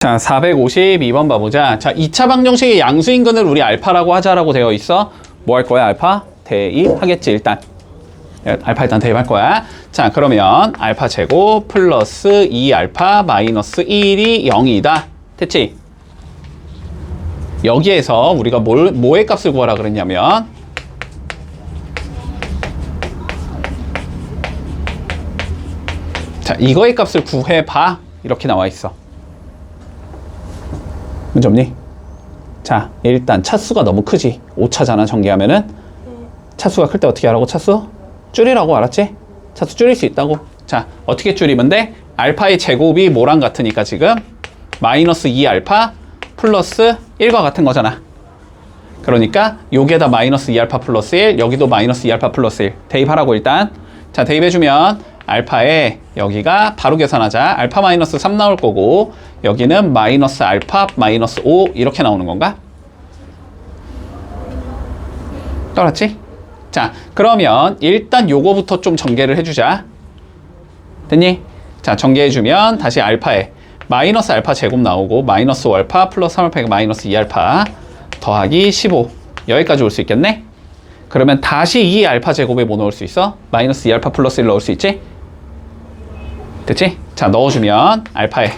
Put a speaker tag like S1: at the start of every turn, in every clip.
S1: 자, 452번 봐보자. 자, 2차 방정식의 양수인근을 우리 알파라고 하자라고 되어 있어. 뭐 할 거야, 알파? 대입하겠지, 일단. 알파 일단 대입할 거야. 자, 그러면 알파 제곱 플러스 2알파 마이너스 1이 0이다. 됐지? 여기에서 우리가 뭐의 값을 구하라 그랬냐면 자, 이거의 값을 구해봐. 이렇게 나와 있어. 문제 없니? 자, 일단 차수가 너무 크지. 5차잖아, 전개하면은. 차수가 클 때 어떻게 하라고, 차수? 줄이라고, 알았지? 차수 줄일 수 있다고. 자, 어떻게 줄이면 돼? 알파의 제곱이 뭐랑 같으니까 지금 마이너스 2알파 플러스 1과 같은 거잖아. 그러니까 여기에다 마이너스 2알파 플러스 1, 여기도 마이너스 2알파 플러스 1 대입하라고 일단. 자, 대입해주면 알파에 여기가 바로 계산하자. 알파 마이너스 3 나올 거고 여기는 마이너스 알파 마이너스 5 이렇게 나오는 건가? 알았지? 자, 그러면 일단 요거부터 좀 전개를 해주자. 됐니? 자, 전개해주면 다시 알파에 마이너스 알파 제곱 나오고 마이너스 5알파 플러스 3알파 마이너스 2알파 더하기 15 여기까지 올 수 있겠네? 그러면 다시 2알파 제곱에 뭐 넣을 수 있어? 마이너스 2알파 플러스 1 넣을 수 있지? 됐지? 자, 넣어주면 알파에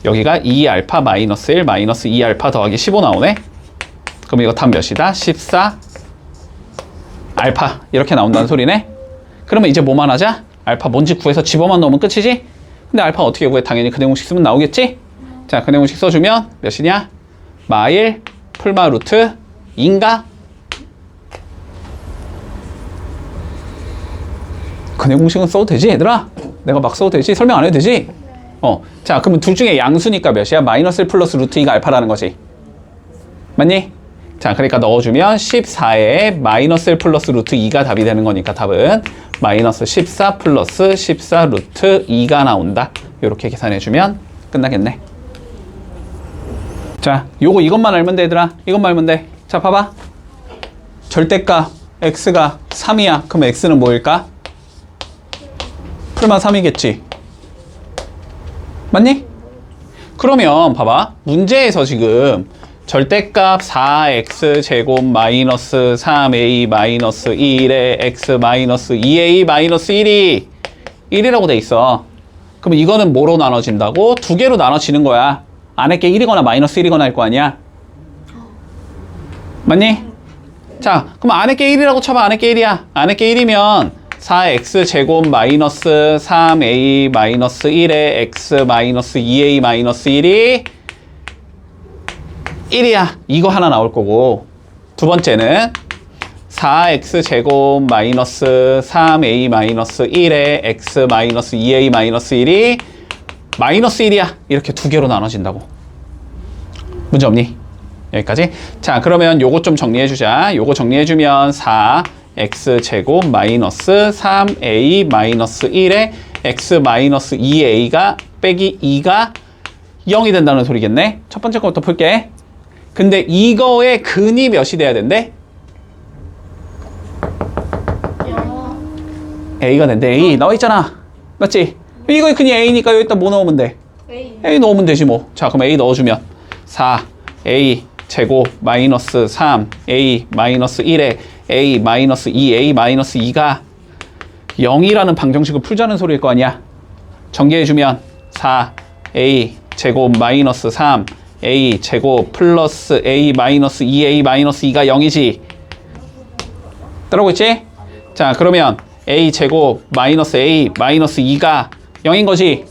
S1: 여기가 2알파 마이너스 1 마이너스 2알파 더하기 15 나오네? 그럼 이거 답 몇이다? 14 알파 이렇게 나온다는 소리네? 그러면 이제 뭐만 하자? 알파 뭔지 구해서 집어만 넣으면 끝이지? 근데 알파 어떻게 구해? 당연히 근해 공식 쓰면 나오겠지? 자, 근해 공식 써주면 몇이냐? 마일 풀마 루트 인가? 근해 공식은 써도 되지, 얘들아? 내가 막 써도 되지? 설명 안 해도 되지? 자, 그러면 둘 중에 양수니까 몇이야? 마이너스 1 플러스 루트 2가 알파라는 거지. 맞니? 자, 그러니까 넣어주면 14에 마이너스 1 플러스 루트 2가 답이 되는 거니까 답은 마이너스 14 플러스 14 루트 2가 나온다. 이렇게 계산해주면 끝나겠네. 자, 이것만 알면 돼, 얘들아. 이것만 알면 돼. 자, 봐봐. 절대값 x가 3이야. 그럼 x는 뭐일까? 풀마 3이겠지. 맞니? 그러면 봐봐. 문제에서 지금 절대값 4x 제곱 마이너스 3a 마이너스 1에 x 마이너스 2a 마이너스 1이 1이라고 돼 있어. 그럼 이거는 뭐로 나눠진다고? 두 개로 나눠지는 거야. 안에 게 1이거나 마이너스 1이거나 할 거 아니야. 맞니? 자, 그럼 안에 게 1이라고 쳐봐. 안에 게 1이야. 안에 게 1이면 4x 제곱 마이너스 3a 마이너스 1에 x 마이너스 2a 마이너스 1이 1이야. 이거 하나 나올 거고 두 번째는 4x 제곱 마이너스 3a 마이너스 1에 x 마이너스 2a 마이너스 1이 마이너스 1이야. 이렇게 두 개로 나눠진다고. 문제 없니? 여기까지. 자, 그러면 요거 좀 정리해주자. 요거 정리해주면 4x 제곱 마이너스 3a 마이너스 1에 x 마이너스 2a가 빼기 2가 0이 된다는 소리겠네. 첫 번째 거부터 풀게. 근데 이거의 근이 몇이 돼야 된대? a가 된대. a 나와 있잖아. 맞지? 이거의 근이 a니까 여기다 뭐 넣으면 돼? a 넣으면 되지 뭐. 자, 그럼 a 넣어주면 4a 제곱 마이너스 3a 마이너스 1에 a 마이너스 2a 마이너스 2가 0이라는 방정식을 풀자는 소리일 거 아니야. 전개해주면 4a 제곱 마이너스 3a 제곱 플러스 a 마이너스 2a 마이너스 2가 0이지. 따라오고 있지? 자, 그러면 a 제곱 마이너스 a 마이너스 2가 0인 거지.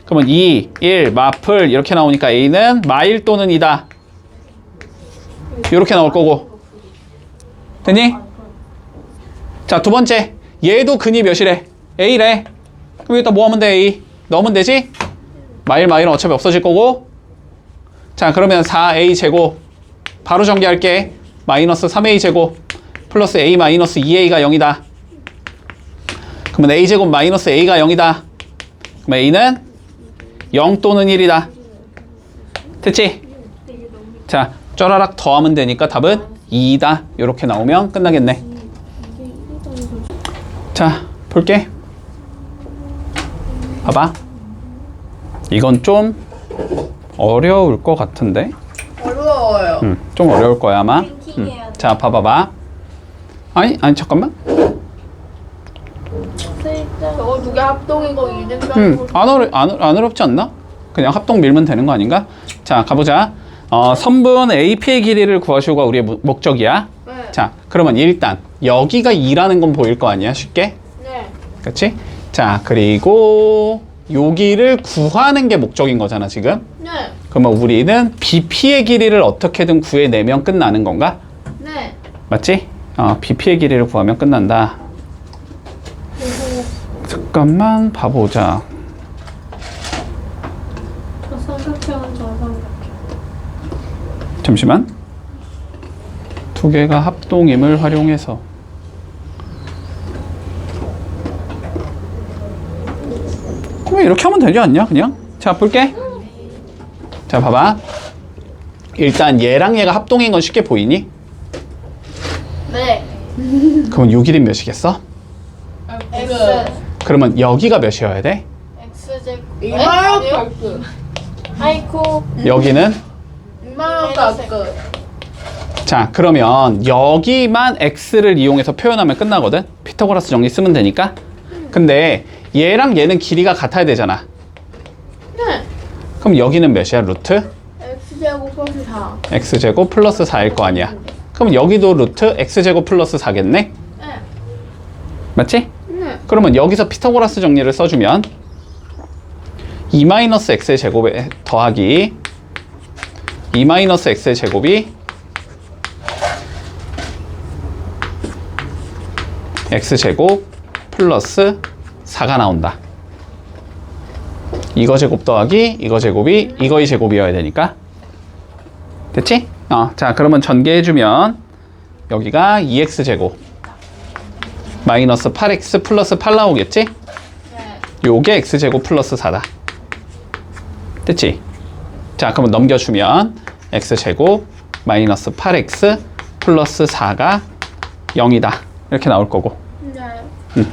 S1: 그러면 2, 1, 마플 이렇게 나오니까 a는 마일 또는 2다. 이렇게 나올 거고. 됐니? 자, 두 번째. 얘도 근이 몇이래? a래. 그럼 여기다 뭐 하면 돼? a 넣으면 되지? 마일은 어차피 없어질 거고. 자, 그러면 4a 제곱 바로 전개할게. 마이너스 3a 제곱 플러스 a 마이너스 2a가 0이다. 그러면 a 제곱 마이너스 a가 0이다. 그럼 a는 0 또는 1이다. 됐지? 자, 쩌라락 더하면 되니까 답은 2다. 이렇게 나오면 끝나겠네. 자, 볼게. 봐봐. 이건 좀 어려울 것 같은데?
S2: 어려워요.
S1: 좀 어려울 거야 아마.
S3: 띵킹해야 돼.
S1: 자, 봐봐봐. 아니 잠깐만.
S2: 저거 두 개 합동인 거 이등변.
S1: 안 어렵지 않나? 그냥 합동 밀면 되는 거 아닌가? 자, 가보자. 선분 AP의 길이를 구하시오가 우리의 목적이야.
S2: 네.
S1: 자, 그러면 일단 여기가 2라는 건 보일 거 아니야, 쉽게?
S2: 네.
S1: 그치? 자, 그리고 여기를 구하는 게 목적인 거잖아, 지금.
S2: 네.
S1: 그러면 우리는 BP의 길이를 어떻게든 구해내면 끝나는 건가?
S2: 네.
S1: 맞지? BP의 길이를 구하면 끝난다. 잠깐만 봐보자.
S3: 저 삼각형은 저 삼각형.
S1: 잠시만. 두 개가 합동임을 활용해서 그럼 이렇게 하면 되지 않냐 그냥? 자, 볼게. 자, 봐봐. 일단 얘랑 얘가 합동인 건 쉽게 보이니?
S2: 네.
S1: 그럼 요 길이 몇이겠어?
S2: X.
S1: 그러면 여기가 몇이어야 돼?
S2: X제곱.
S3: 이만큼. 아이쿠.
S1: 여기는?
S2: 이만큼.
S1: 자, 그러면 여기만 x를 이용해서 표현하면 끝나거든? 피타고라스 정리 쓰면 되니까. 근데 얘랑 얘는 길이가 같아야 되잖아.
S2: 네.
S1: 그럼 여기는 몇이야, 루트?
S2: X제곱 플러스 4.
S1: x제곱 플러스 4일 거 아니야. 그럼 여기도 루트 x제곱 플러스 4겠네?
S2: 네.
S1: 맞지?
S2: 네.
S1: 그러면 여기서 피타고라스 정리를 써주면 2-x의 제곱에 더하기 2-x의 제곱이 x제곱 플러스 4가 나온다. 이거 제곱 더하기 이거 제곱이 이거의 제곱이어야 되니까. 됐지? 자, 그러면 전개해주면 여기가 2x제곱 마이너스 8x 플러스 8 나오겠지?
S2: 네.
S1: 요게 x제곱 플러스 4다. 됐지? 자, 그러면 넘겨주면 x제곱 마이너스 8x 플러스 4가 0이다. 이렇게 나올 거고.
S2: 네.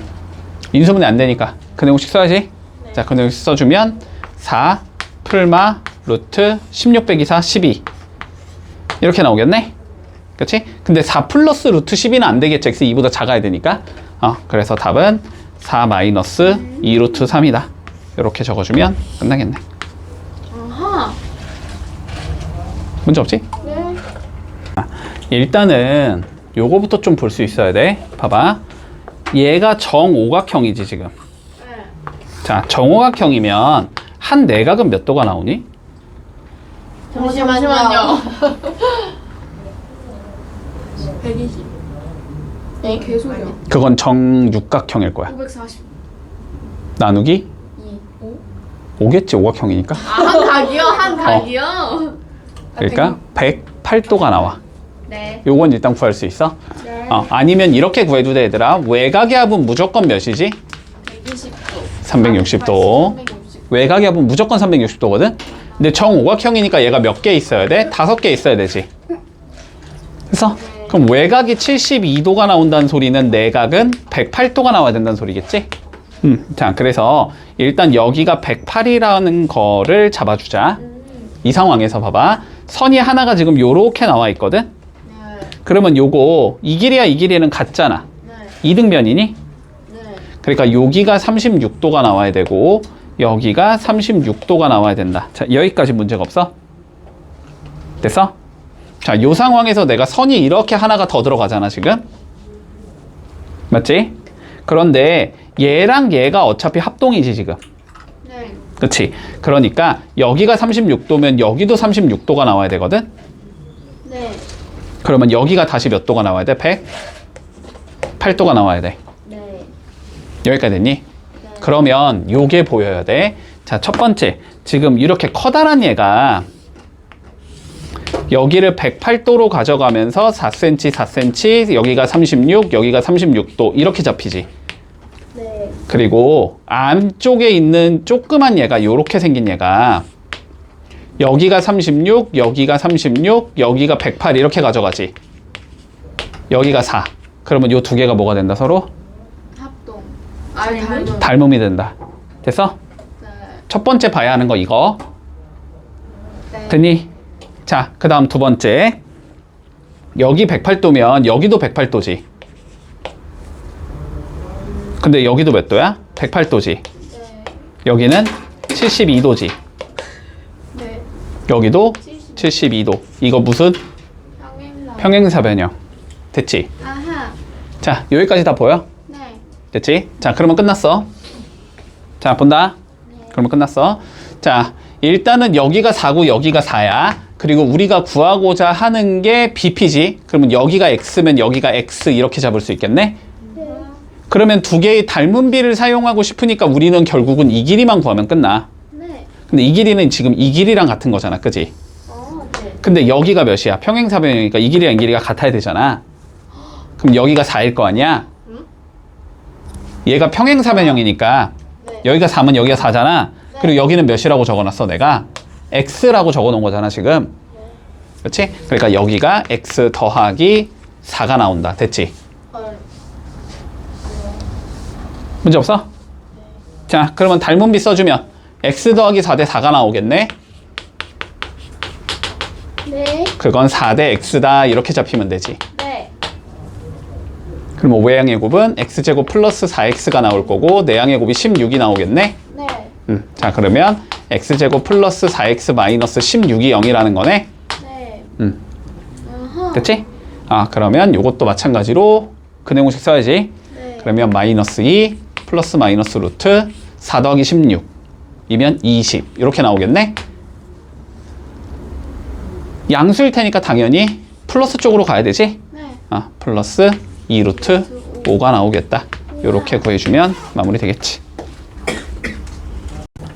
S1: 인수분해 안 되니까 그 내용식 써야지. 자, 그 내용식 써주면 4 풀마 루트 16 빼기 4 12 이렇게 나오겠네. 그치? 근데 4 플러스 루트 12는 안 되겠지. x 2보다 작아야 되니까. 그래서 답은 4 마이너스 2 루트 3이다. 이렇게 적어주면 끝나겠네.
S2: 아하.
S1: 문제 없지?
S2: 네.
S1: 일단은 요거부터 좀 볼 수 있어야 돼. 봐봐. 얘가 정오각형이지 지금.
S2: 네.
S1: 자, 정오각형이면 한 내각은 몇 도가 나오니?
S2: 잠시만요. 120. 네, 계속이요.
S1: 그건 정육각형일 거야.
S2: 540.
S1: 나누기
S2: 2. 5?
S1: 5겠지, 오각형이니까.
S2: 한 각이요? 한 각이요?
S1: 그러니까 108도가 나와.
S2: 네.
S1: 요건 일단 구할 수 있어.
S2: 네.
S1: 아니면 이렇게 구해도 돼, 얘들아. 외곽의 합은 무조건 몇이지?
S2: 120도.
S1: 360도.
S2: 360.
S1: 외곽의 합은 무조건 360도거든? 근데 정오각형이니까 얘가 몇 개 있어야 돼? 5개 있어야 되지. 그래서 그럼 외곽이 72도가 나온다는 소리는 내각은 108도가 나와야 된다는 소리겠지? 자, 그래서 일단 여기가 108이라는 거를 잡아주자. 이 상황에서 봐봐. 선이 하나가 지금 요렇게 나와 있거든?
S2: 네.
S1: 그러면 요거 이 길이야 이 길이는 같잖아.
S2: 네.
S1: 이등변이니?
S2: 네.
S1: 그러니까 여기가 36도가 나와야 되고 여기가 36도가 나와야 된다. 자, 여기까지 문제가 없어? 됐어? 자, 요 상황에서 내가 선이 이렇게 하나가 더 들어가잖아 지금. 맞지? 그런데 얘랑 얘가 어차피 합동이지 지금.
S2: 네.
S1: 그치? 그러니까 여기가 36도면 여기도 36도가 나와야 되거든?
S2: 네.
S1: 그러면 여기가 다시 몇 도가 나와야 돼? 108도가 나와야 돼.
S2: 네.
S1: 여기까지 됐니? 그러면 요게 보여야 돼. 자, 첫 번째. 지금 이렇게 커다란 얘가 여기를 108도로 가져가면서 4cm, 4cm, 여기가 36, 여기가 36도 이렇게 잡히지.
S2: 네.
S1: 그리고 안쪽에 있는 조그만 얘가 요렇게 생긴 얘가 여기가 36, 여기가 36, 여기가 108 이렇게 가져가지. 여기가 4. 그러면 요 두 개가 뭐가 된다 서로?
S2: 합동. 닮은.
S1: 닮음이 된다. 됐어?
S2: 네.
S1: 첫 번째 봐야 하는 거 이거.
S2: 네.
S1: 됐니? 자, 그 다음 두 번째. 여기 108도면 여기도 108도지. 근데 여기도 몇 도야? 108도지.
S2: 네.
S1: 여기는 72도지.
S2: 네.
S1: 여기도 72도. 이거 무슨?
S2: 평행사.
S1: 평행사변형. 됐지?
S2: 아하.
S1: 자, 여기까지 다 보여?
S2: 네.
S1: 됐지? 자, 그러면 끝났어. 자, 본다. 그러면 끝났어. 자, 일단은 여기가 4고 여기가 4야. 그리고 우리가 구하고자 하는 게 BP지. 그러면 여기가 X면 여기가 X 이렇게 잡을 수 있겠네?
S2: 네.
S1: 그러면 두 개의 닮은 비를 사용하고 싶으니까 우리는 결국은 이 길이만 구하면 끝나.
S2: 네.
S1: 근데 이 길이는 지금 이 길이랑 같은 거잖아. 그지?
S2: 네.
S1: 근데 여기가 몇이야? 평행사변형이니까 이 길이랑 이 길이가 같아야 되잖아. 그럼 여기가 4일 거 아니야? 얘가 평행사변형이니까
S2: 네.
S1: 여기가 4면 여기가 4잖아. 그리고 여기는 몇이라고 적어놨어 내가? X라고 적어놓은 거잖아 지금. 그렇지? 그러니까 여기가 X 더하기 4가 나온다. 됐지? 문제 없어? 자, 그러면 닮은 비 써주면 X 더하기 4대 4가 나오겠네?
S2: 네.
S1: 그건 4대 X다 이렇게 잡히면 되지.
S2: 네.
S1: 그럼 외양의 곱은 X제곱 플러스 4X가 나올 거고 내양의 곱이 16이 나오겠네?
S2: 네.
S1: 자, 그러면 X제곱 플러스 4X 마이너스 16이 0이라는 거네?
S2: 네. 아하.
S1: 됐지? 아, 그러면 요것도 마찬가지로 근해공식 써야지.
S2: 네.
S1: 그러면 마이너스 2 플러스 마이너스 루트 4 더하기 16이면 20 이렇게 나오겠네? 양수일 테니까 당연히 플러스 쪽으로 가야 되지?
S2: 네.
S1: 아, 플러스 2 루트 5가 나오겠다. 이렇게 구해주면 마무리 되겠지.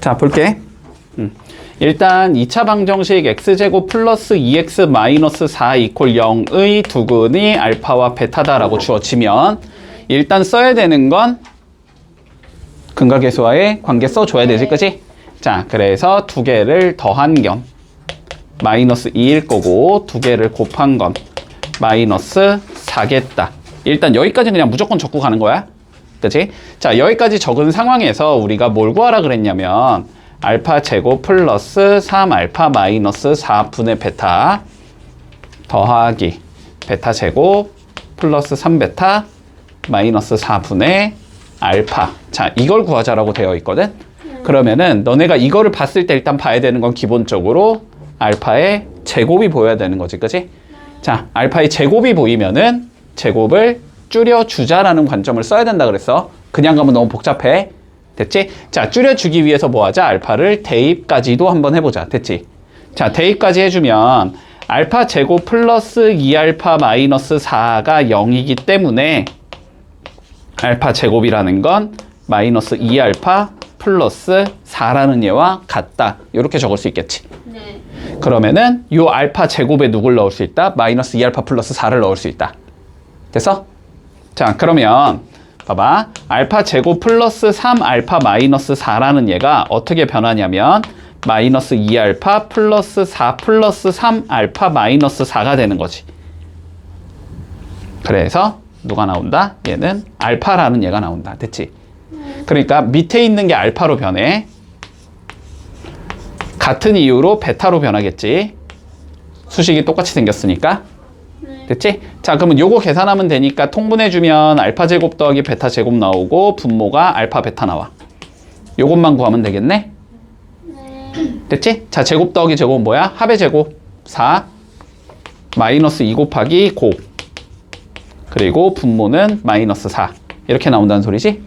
S1: 자, 볼게. 일단 2차 방정식 x제곱 플러스 2x 마이너스 4 이퀄 0의 두근이 알파와 베타다라고 주어지면 일단 써야 되는 건 근각계수와의 관계 써줘야 되지, 그치? 자, 그래서 두 개를 더한 건 마이너스 2일 거고 두 개를 곱한 건 마이너스 4겠다. 일단 여기까지 그냥 무조건 적고 가는 거야. 그치? 자, 여기까지 적은 상황에서 우리가 뭘 구하라 그랬냐면 알파 제곱 플러스 3 알파 마이너스 4분의 베타 더하기 베타 제곱 플러스 3 베타 마이너스 4분의 알파. 자, 이걸 구하자라고 되어 있거든. 그러면은 너네가 이거를 봤을 때 일단 봐야 되는 건 기본적으로 알파의 제곱이 보여야 되는 거지, 그치? 자, 알파의 제곱이 보이면은 제곱을 줄여주자라는 관점을 써야 된다 그랬어. 그냥 가면 너무 복잡해. 됐지? 자, 줄여주기 위해서 뭐 하자? 알파를 대입까지도 한번 해보자. 됐지? 자, 대입까지 해주면 알파 제곱 플러스 2알파 마이너스 4가 0이기 때문에 알파 제곱이라는 건 마이너스 2알파 플러스 4라는 얘와 같다. 이렇게 적을 수 있겠지.
S2: 네.
S1: 그러면은 요 알파 제곱에 누굴 넣을 수 있다? 마이너스 2알파 플러스 4를 넣을 수 있다. 됐어? 자, 그러면 봐봐. 알파 제곱 플러스 3알파 마이너스 4라는 얘가 어떻게 변하냐면 마이너스 2알파 플러스 4 플러스 3알파 마이너스 4가 되는 거지. 그래서 누가 나온다? 얘는 알파라는 얘가 나온다. 됐지? 그러니까 밑에 있는 게 알파로 변해. 같은 이유로 베타로 변하겠지. 수식이 똑같이 생겼으니까. 됐지? 자, 그러면 요거 계산하면 되니까 통분해주면 알파 제곱 더하기 베타 제곱 나오고 분모가 알파 베타 나와. 요것만 구하면 되겠네? 됐지? 자, 제곱 더하기 제곱은 뭐야? 합의 제곱 4 마이너스 2 곱하기 곱 그리고 분모는 마이너스 4 이렇게 나온다는 소리지?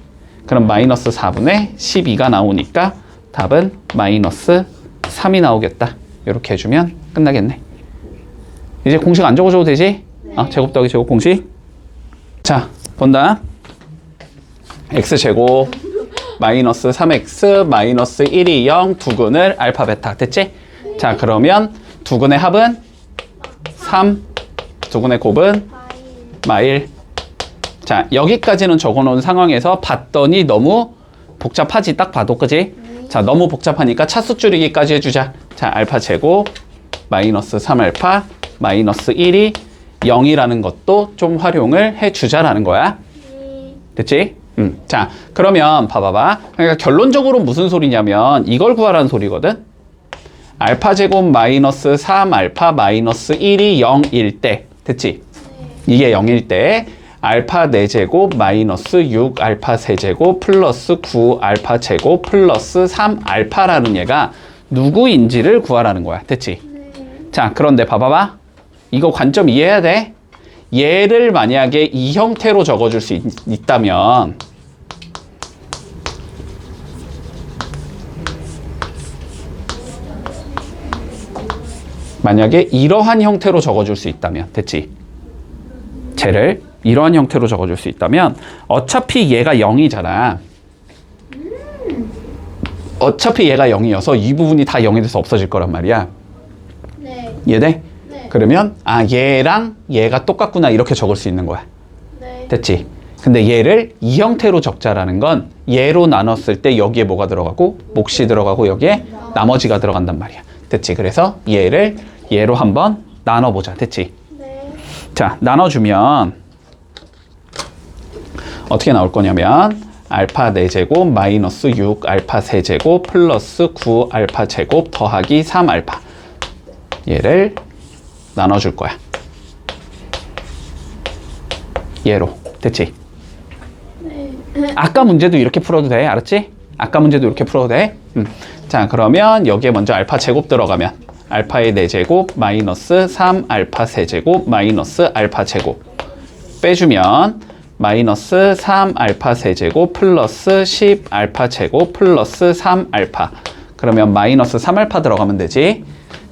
S1: 그럼 마이너스 4분의 12가 나오니까 답은 마이너스 3이 나오겠다. 이렇게 해주면 끝나겠네. 이제 공식 안 적어줘도 되지? 제곱 더하기 제곱 공식. 자, 본다. x제곱 마이너스 3x 마이너스 1이 0 두근을 알파 베타. 됐지? 자, 그러면 두근의 합은 3, 두근의 곱은 마일. 자, 여기까지는 적어놓은 상황에서 봤더니 너무 복잡하지? 딱 봐도, 그지? 자, 너무 복잡하니까 차수 줄이기까지 해주자. 자, 알파 제곱 마이너스 3알파 마이너스 1이 0이라는 것도 좀 활용을 해주자라는 거야. 됐지? 자, 그러면 봐봐봐. 그러니까 결론적으로 무슨 소리냐면 이걸 구하라는 소리거든. 알파 제곱 마이너스 3알파 마이너스 1이 0일 때 됐지?
S2: 네.
S1: 이게 0일 때 알파 4제곱 마이너스 6알파 세제곱 플러스 9알파 제곱 플러스 3알파라는 얘가 누구인지를 구하라는 거야. 됐지?
S2: 네.
S1: 자, 그런데 봐봐봐. 이거 관점 이해해야 돼. 얘를 만약에 이 형태로 적어줄 수 있다면 만약에 이러한 형태로 적어줄 수 있다면 됐지? 쟤를 이러한 형태로 적어줄 수 있다면 어차피 얘가 0이잖아. 어차피 얘가 0이어서 이 부분이 다 0이 돼서 없어질 거란 말이야.
S2: 네.
S1: 이해돼?
S2: 네.
S1: 그러면 아 얘랑 얘가 똑같구나 이렇게 적을 수 있는 거야.
S2: 네.
S1: 됐지? 근데 얘를 이 형태로 적자라는 건 얘로 나눴을 때 여기에 뭐가 들어가고 몫이 들어가고 여기에 나머지가 들어간단 말이야. 됐지? 그래서 얘를 얘로 한번 나눠보자. 됐지?
S2: 네.
S1: 자, 나눠주면 어떻게 나올 거냐면 알파 4제곱 마이너스 6알파 세제곱 플러스 9알파 제곱 더하기 3알파 얘를 나눠줄 거야. 얘로. 됐지?
S2: 네.
S1: 아까 문제도 이렇게 풀어도 돼. 알았지? 아까 문제도 이렇게 풀어도 돼. 자, 그러면 여기에 먼저 알파 제곱 들어가면 알파의 4제곱 마이너스 3알파 세제곱 마이너스 알파 제곱 빼주면 마이너스 3알파 세제곱 플러스 10알파 제곱 플러스 3알파 그러면 마이너스 3알파 들어가면 되지.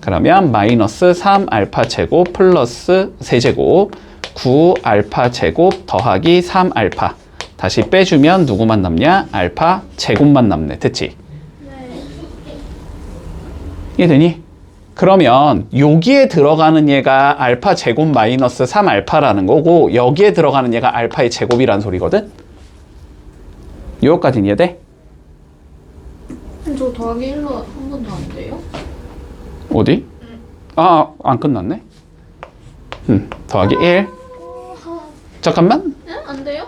S1: 그러면 마이너스 3알파 제곱 플러스 세제곱 9알파 제곱 더하기 3알파 다시 빼주면 누구만 남냐? 알파 제곱만 남네. 됐지?
S2: 네.
S1: 이해되니? 그러면 여기에 들어가는 얘가 알파 제곱 마이너스 3알파라는 거고 여기에 들어가는 얘가 알파의 제곱이란 소리거든? 요거까지 이해돼?
S2: 저 더하기 1로 한 번도 안 돼요?
S1: 어디? 아, 안 끝났네? 더하기 1 잠깐만.
S2: 네? 안 돼요?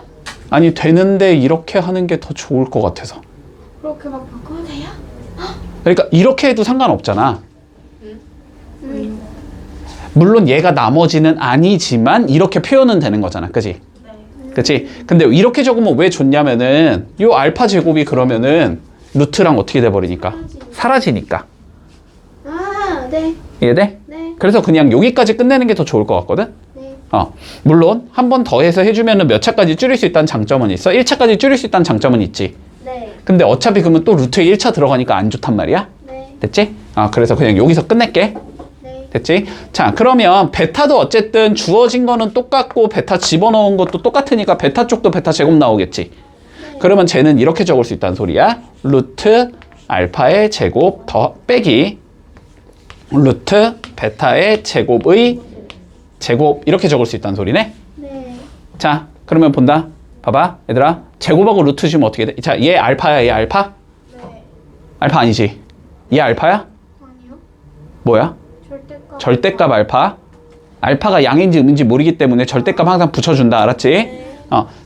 S1: 아니 되는데 이렇게 하는 게 더 좋을 것 같아서.
S2: 그렇게 막 바꿔도 돼요?
S1: 그러니까 이렇게 해도 상관없잖아. 물론 얘가 나머지는 아니지만 이렇게 표현은 되는 거잖아. 그치? 그치? 근데 이렇게 적으면 왜 좋냐면은 요 알파 제곱이 그러면은 루트랑 어떻게 돼버리니까? 사라지니까.
S2: 아, 네.
S1: 이해돼?
S2: 네.
S1: 그래서 그냥 여기까지 끝내는 게 더 좋을 것 같거든?
S2: 네.
S1: 물론 한 번 더 해서 해주면은 몇 차까지 줄일 수 있다는 장점은 있어. 1차까지 줄일 수 있다는 장점은 있지.
S2: 네.
S1: 근데 어차피 그러면 또 루트에 1차 들어가니까 안 좋단 말이야.
S2: 네.
S1: 됐지? 그래서 그냥 여기서 끝낼게.
S2: 네.
S1: 됐지? 자, 그러면 베타도 어쨌든 주어진 거는 똑같고 베타 집어넣은 것도 똑같으니까 베타 쪽도 베타 제곱 나오겠지. 그러면 쟤는 이렇게 적을 수 있다는 소리야. 루트 알파의 제곱 더 빼기 루트 베타의 제곱의 제곱 이렇게 적을 수 있다는 소리네.
S2: 네.
S1: 자, 그러면 본다. 봐봐, 얘들아. 제곱하고 루트 주면 어떻게 돼? 자, 얘 알파야, 얘 알파?
S2: 네.
S1: 알파 아니지? 얘 알파야?
S2: 아니요.
S1: 뭐야?
S2: 절대값.
S1: 절대값 알파. 알파가 양인지 음인지 모르기 때문에 절대값 항상 붙여준다. 알았지?
S2: 네.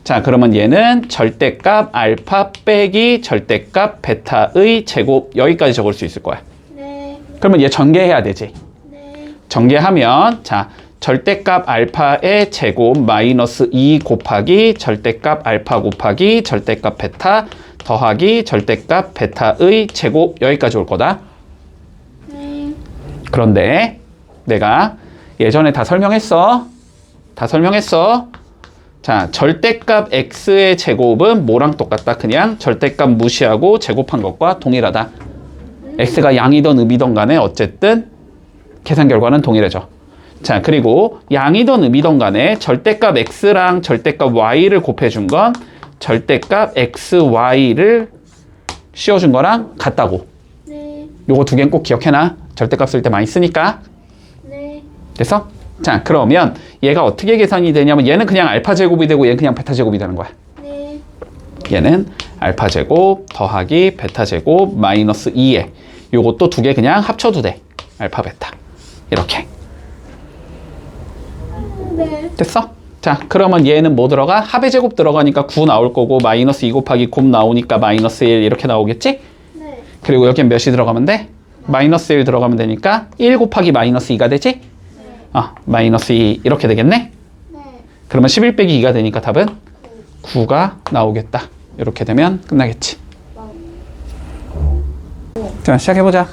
S1: 자, 그러면 얘는 절대값 알파 빼기 절대값 베타의 제곱 여기까지 적을 수 있을 거야.
S2: 네.
S1: 그러면 얘 전개해야 되지.
S2: 네.
S1: 전개하면 자, 절대값 알파의 제곱 마이너스 2 곱하기 절대값 알파 곱하기 절대값 베타 더하기 절대값 베타의 제곱 여기까지 올 거다.
S2: 네.
S1: 그런데 내가 예전에 다 설명했어. 다 설명했어. 자, 절대값 x의 제곱은 뭐랑 똑같다? 그냥 절대값 무시하고 제곱한 것과 동일하다. x가 양이든 음이든 간에 어쨌든 계산 결과는 동일해져. 자, 그리고 양이든 음이든 간에 절대값 x랑 절대값 y를 곱해준 건 절대값 xy를 씌워준 거랑 같다고.
S2: 네.
S1: 요거 두 개는 꼭 기억해놔. 절대값 쓸 때 많이 쓰니까.
S2: 네.
S1: 됐어? 자, 그러면 얘가 어떻게 계산이 되냐면 얘는 그냥 알파 제곱이 되고 얘는 그냥 베타 제곱이 되는 거야.
S2: 네.
S1: 얘는 알파 제곱 더하기 베타 제곱 마이너스 2에 요것도 두 개 그냥 합쳐도 돼. 알파 베타. 이렇게.
S2: 네.
S1: 됐어? 자, 그러면 얘는 뭐 들어가? 합의 제곱 들어가니까 9 나올 거고 마이너스 2 곱하기 곱 나오니까 마이너스 1 이렇게 나오겠지?
S2: 네.
S1: 그리고 여기엔 몇이 들어가면 돼? 마이너스 1 들어가면 되니까 1 곱하기 마이너스 2가 되지? 마이너스 2 이렇게 되겠네?
S2: 네.
S1: 그러면 11 빼기 2가 되니까 답은 9가 나오겠다. 이렇게 되면 끝나겠지. 자, 시작해보자.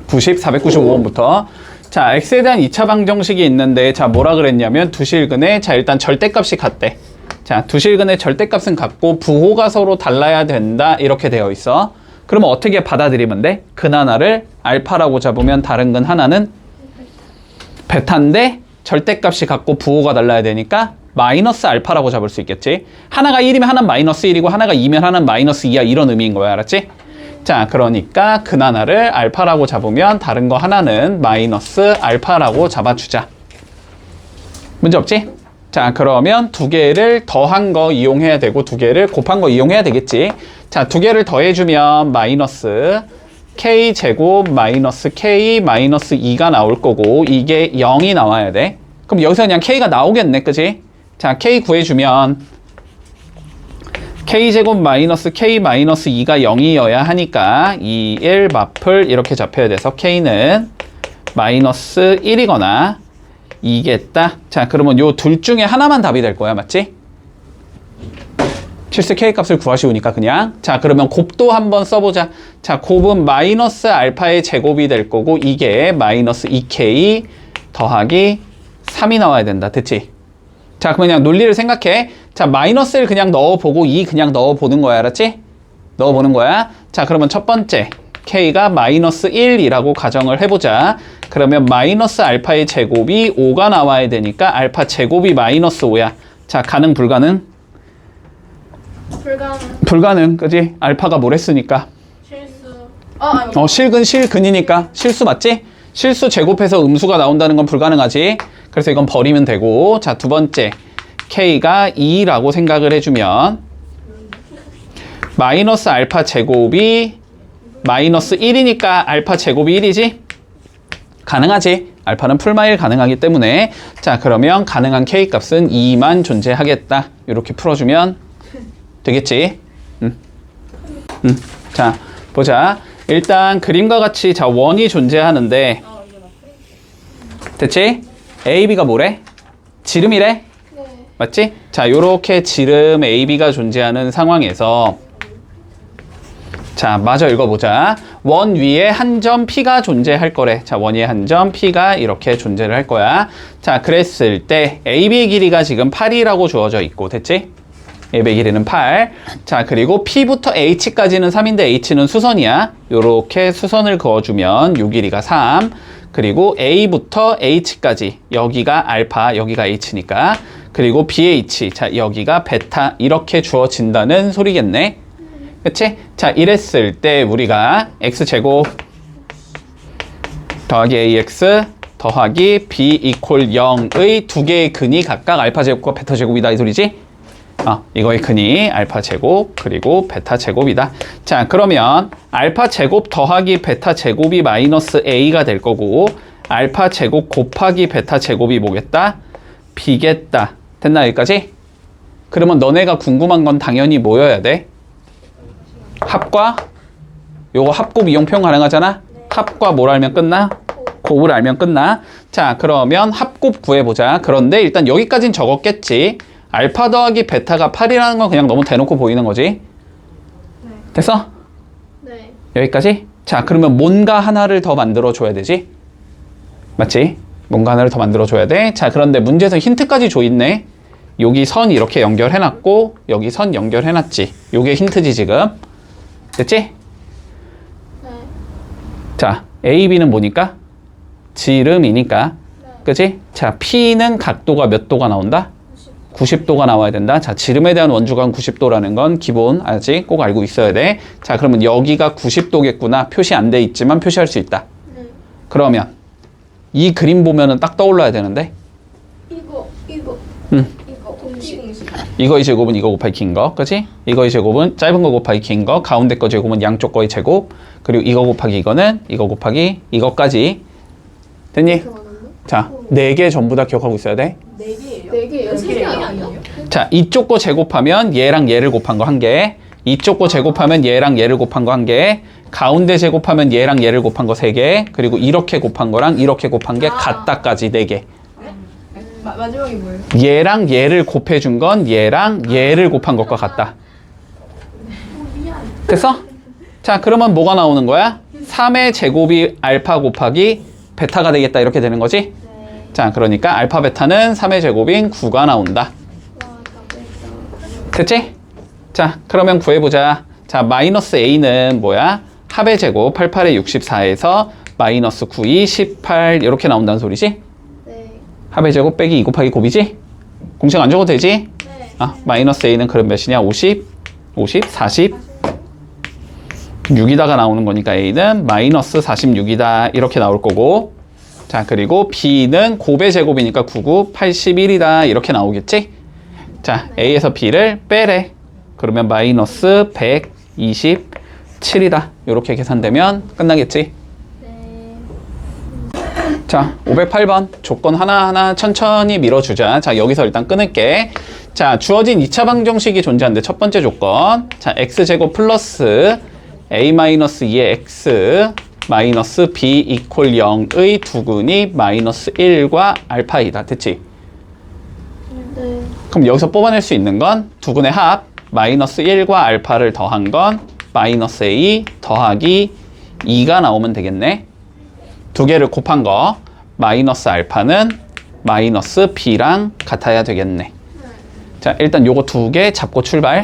S1: 495번부터. 자, x에 대한 2차 방정식이 있는데, 자, 뭐라 그랬냐면, 두실근에, 자, 일단 절대값이 같대. 자, 두실근의 절대값은 같고, 부호가 서로 달라야 된다. 이렇게 되어 있어. 그러면 어떻게 받아들이면 돼? 근 하나를 알파라고 잡으면 다른 근 하나는 베타인데, 절대값이 같고, 부호가 달라야 되니까, 마이너스 알파라고 잡을 수 있겠지. 하나가 1이면 하나는 마이너스 1이고, 하나가 2면 하나는 마이너스 2야. 이런 의미인 거야. 알았지? 자, 그러니까 근 하나를 알파라고 잡으면 다른 거 하나는 마이너스 알파라고 잡아주자. 문제 없지? 자, 그러면 두 개를 더한 거 이용해야 되고 두 개를 곱한 거 이용해야 되겠지. 자, 두 개를 더해주면 마이너스 k제곱 마이너스 k 마이너스 2가 나올 거고 이게 0이 나와야 돼. 그럼 여기서 그냥 k가 나오겠네. 그지? 자, k 구해주면 k제곱 마이너스 k 마이너스 2가 0이어야 하니까 2, 1 마플 이렇게 잡혀야 돼서 k는 마이너스 1이거나 2겠다. 자, 그러면 요 둘 중에 하나만 답이 될 거야. 맞지? 실수 k 값을 구하시오니까 그냥. 자, 그러면 곱도 한번 써보자. 자, 곱은 마이너스 알파의 제곱이 될 거고 이게 마이너스 2k 더하기 3이 나와야 된다. 됐지? 자, 그럼 그냥 논리를 생각해. 자, 마이너스를 그냥 넣어보고 2 그냥 넣어보는 거야. 알았지? 넣어보는 거야. 자, 그러면 첫 번째 k가 마이너스 1이라고 가정을 해보자. 그러면 마이너스 알파의 제곱이 5가 나와야 되니까 알파 제곱이 마이너스 5야. 자, 가능 불가능? 불가능. 그지? 알파가 뭘 했으니까.
S3: 실수.
S1: 실근 실근이니까 실수 맞지? 실수 제곱해서 음수가 나온다는 건 불가능하지. 그래서 이건 버리면 되고. 자, 두 번째 k가 2라고 생각을 해주면 마이너스 알파 제곱이 마이너스 1이니까 알파 제곱이 1이지? 가능하지? 알파는 풀마일 가능하기 때문에. 자, 그러면 가능한 k 값은 2만 존재하겠다. 이렇게 풀어주면 되겠지? 자, 보자. 일단 그림과 같이 자, 원이 존재하는데 됐지? A, B가 뭐래? 지름이래?
S2: 네.
S1: 맞지? 자, 요렇게 지름 A, B가 존재하는 상황에서 자, 마저 읽어보자. 원 위에 한 점 P가 존재할 거래. 자, 원 위에 한 점 P가 이렇게 존재를 할 거야. 자, 그랬을 때 AB의 길이가 지금 8이라고 주어져 있고, 됐지? AB의 길이는 8. 자, 그리고 P부터 H까지는 3인데 H는 수선이야. 요렇게 수선을 그어주면 요 길이가 3. 그리고 A부터 H까지 여기가 알파, 여기가 H니까. 그리고 BH, 자, 여기가 베타 이렇게 주어진다는 소리겠네. 그치? 자, 이랬을 때 우리가 x제곱 더하기 ax 더하기 b 이퀄 0의 두 개의 근이 각각 알파 제곱과 베타 제곱이다 이 소리지? 이거의 근이 알파 제곱 그리고 베타 제곱이다. 자, 그러면 알파 제곱 더하기 베타 제곱이 마이너스 a가 될 거고 알파 제곱 곱하기 베타 제곱이 뭐겠다? b겠다. 됐나 여기까지? 그러면 너네가 궁금한 건 당연히 뭐여야 돼? 합과? 요거 합곱 이용평 가능하잖아? 네. 합과 뭘 알면 끝나? 곱을 알면 끝나. 자, 그러면 합곱 구해보자. 그런데 일단 여기까진 적었겠지. 알파 더하기 베타가 8이라는 건 그냥 너무 대놓고 보이는 거지.
S3: 네.
S1: 됐어?
S2: 네.
S1: 여기까지? 자, 그러면 뭔가 하나를 더 만들어줘야 되지? 맞지? 뭔가 하나를 더 만들어줘야 돼. 자, 그런데 문제에서 힌트까지 줘 있네. 여기 선 이렇게 연결해놨고 여기 선 연결해놨지. 요게 힌트지 지금. 됐지?
S2: 네.
S1: 자, A, B는 뭐니까? 지름이니까.
S2: 네.
S1: 그치? 자, P는 각도가 몇 도가 나온다? 90도가 나와야 된다. 자, 지름에 대한 원주각은 90도라는 건 기본 아직 꼭 알고 있어야 돼. 자, 그러면 여기가 90도겠구나. 표시 안 돼 있지만 표시할 수 있다.
S2: 네.
S1: 그러면 이 그림 보면은 딱 떠올라야 되는데
S2: 이거 공식.
S1: 이거의 제곱은 이거 곱하기 긴 거, 그치? 이거의 제곱은 짧은 거 곱하기 긴 거, 가운데 거 제곱은 양쪽 거의 제곱, 그리고 이거 곱하기 이거는 이거 곱하기 이거까지. 됐니? 자, 4개 전부 다 기억하고 있어야 돼.
S2: 4개예요? 3개 아니에요?
S1: 자, 이쪽 거 제곱하면 얘랑 얘를 곱한 거 1개, 이쪽 거 제곱하면 얘랑 얘를 곱한 거 1개, 가운데 제곱하면 얘랑 얘를 곱한 거 3개, 그리고 이렇게 곱한 거랑 이렇게 곱한 게 같다까지 4개.
S3: 마지막이 뭐예요?
S1: 얘랑 얘를 곱해준 건 얘랑 얘를 곱한 것과 같다. 됐어? 자, 그러면 뭐가 나오는 거야? 3의 제곱이 알파 곱하기 베타가 되겠다 이렇게 되는 거지?
S2: 네.
S1: 자, 그러니까 알파 베타는 3의 제곱인 9가 나온다.
S2: 와, 답했다.
S1: 됐지? 자, 그러면 구해보자. 자, 마이너스 a는 뭐야? 합의 제곱 88의 64에서 마이너스 9이 18 이렇게 나온다는 소리지?
S2: 네.
S1: 합의 제곱 빼기 2 곱하기 곱이지? 공식 안 적어도 되지?
S2: 네.
S1: 아, 마이너스 a는 그럼 몇이냐? 50, 40, 6이다가 나오는 거니까 a는 마이너스 46이다 이렇게 나올 거고, 자, 그리고 b는 곱의 제곱이니까 99, 81이다 이렇게 나오겠지? 자, a에서 b를 빼래. 그러면 마이너스 127이다 이렇게 계산되면 끝나겠지?
S2: 네.
S1: 자, 508번 조건 하나하나 천천히 밀어주자. 자, 여기서 일단 끊을게. 자, 주어진 2차 방정식이 존재하는데 첫 번째 조건, 자, x제곱 플러스 a-2의 x 마이너스 b 이퀄 0의 두근이 마이너스 1과 알파이다. 됐지?
S2: 네.
S1: 그럼 여기서 뽑아낼 수 있는 건 두근의 합 마이너스 1과 알파를 더한 건 마이너스 a 더하기 2가 나오면 되겠네. 두 개를 곱한 거 마이너스 알파는 마이너스 b랑 같아야 되겠네. 자, 일단 요거 두 개 잡고 출발.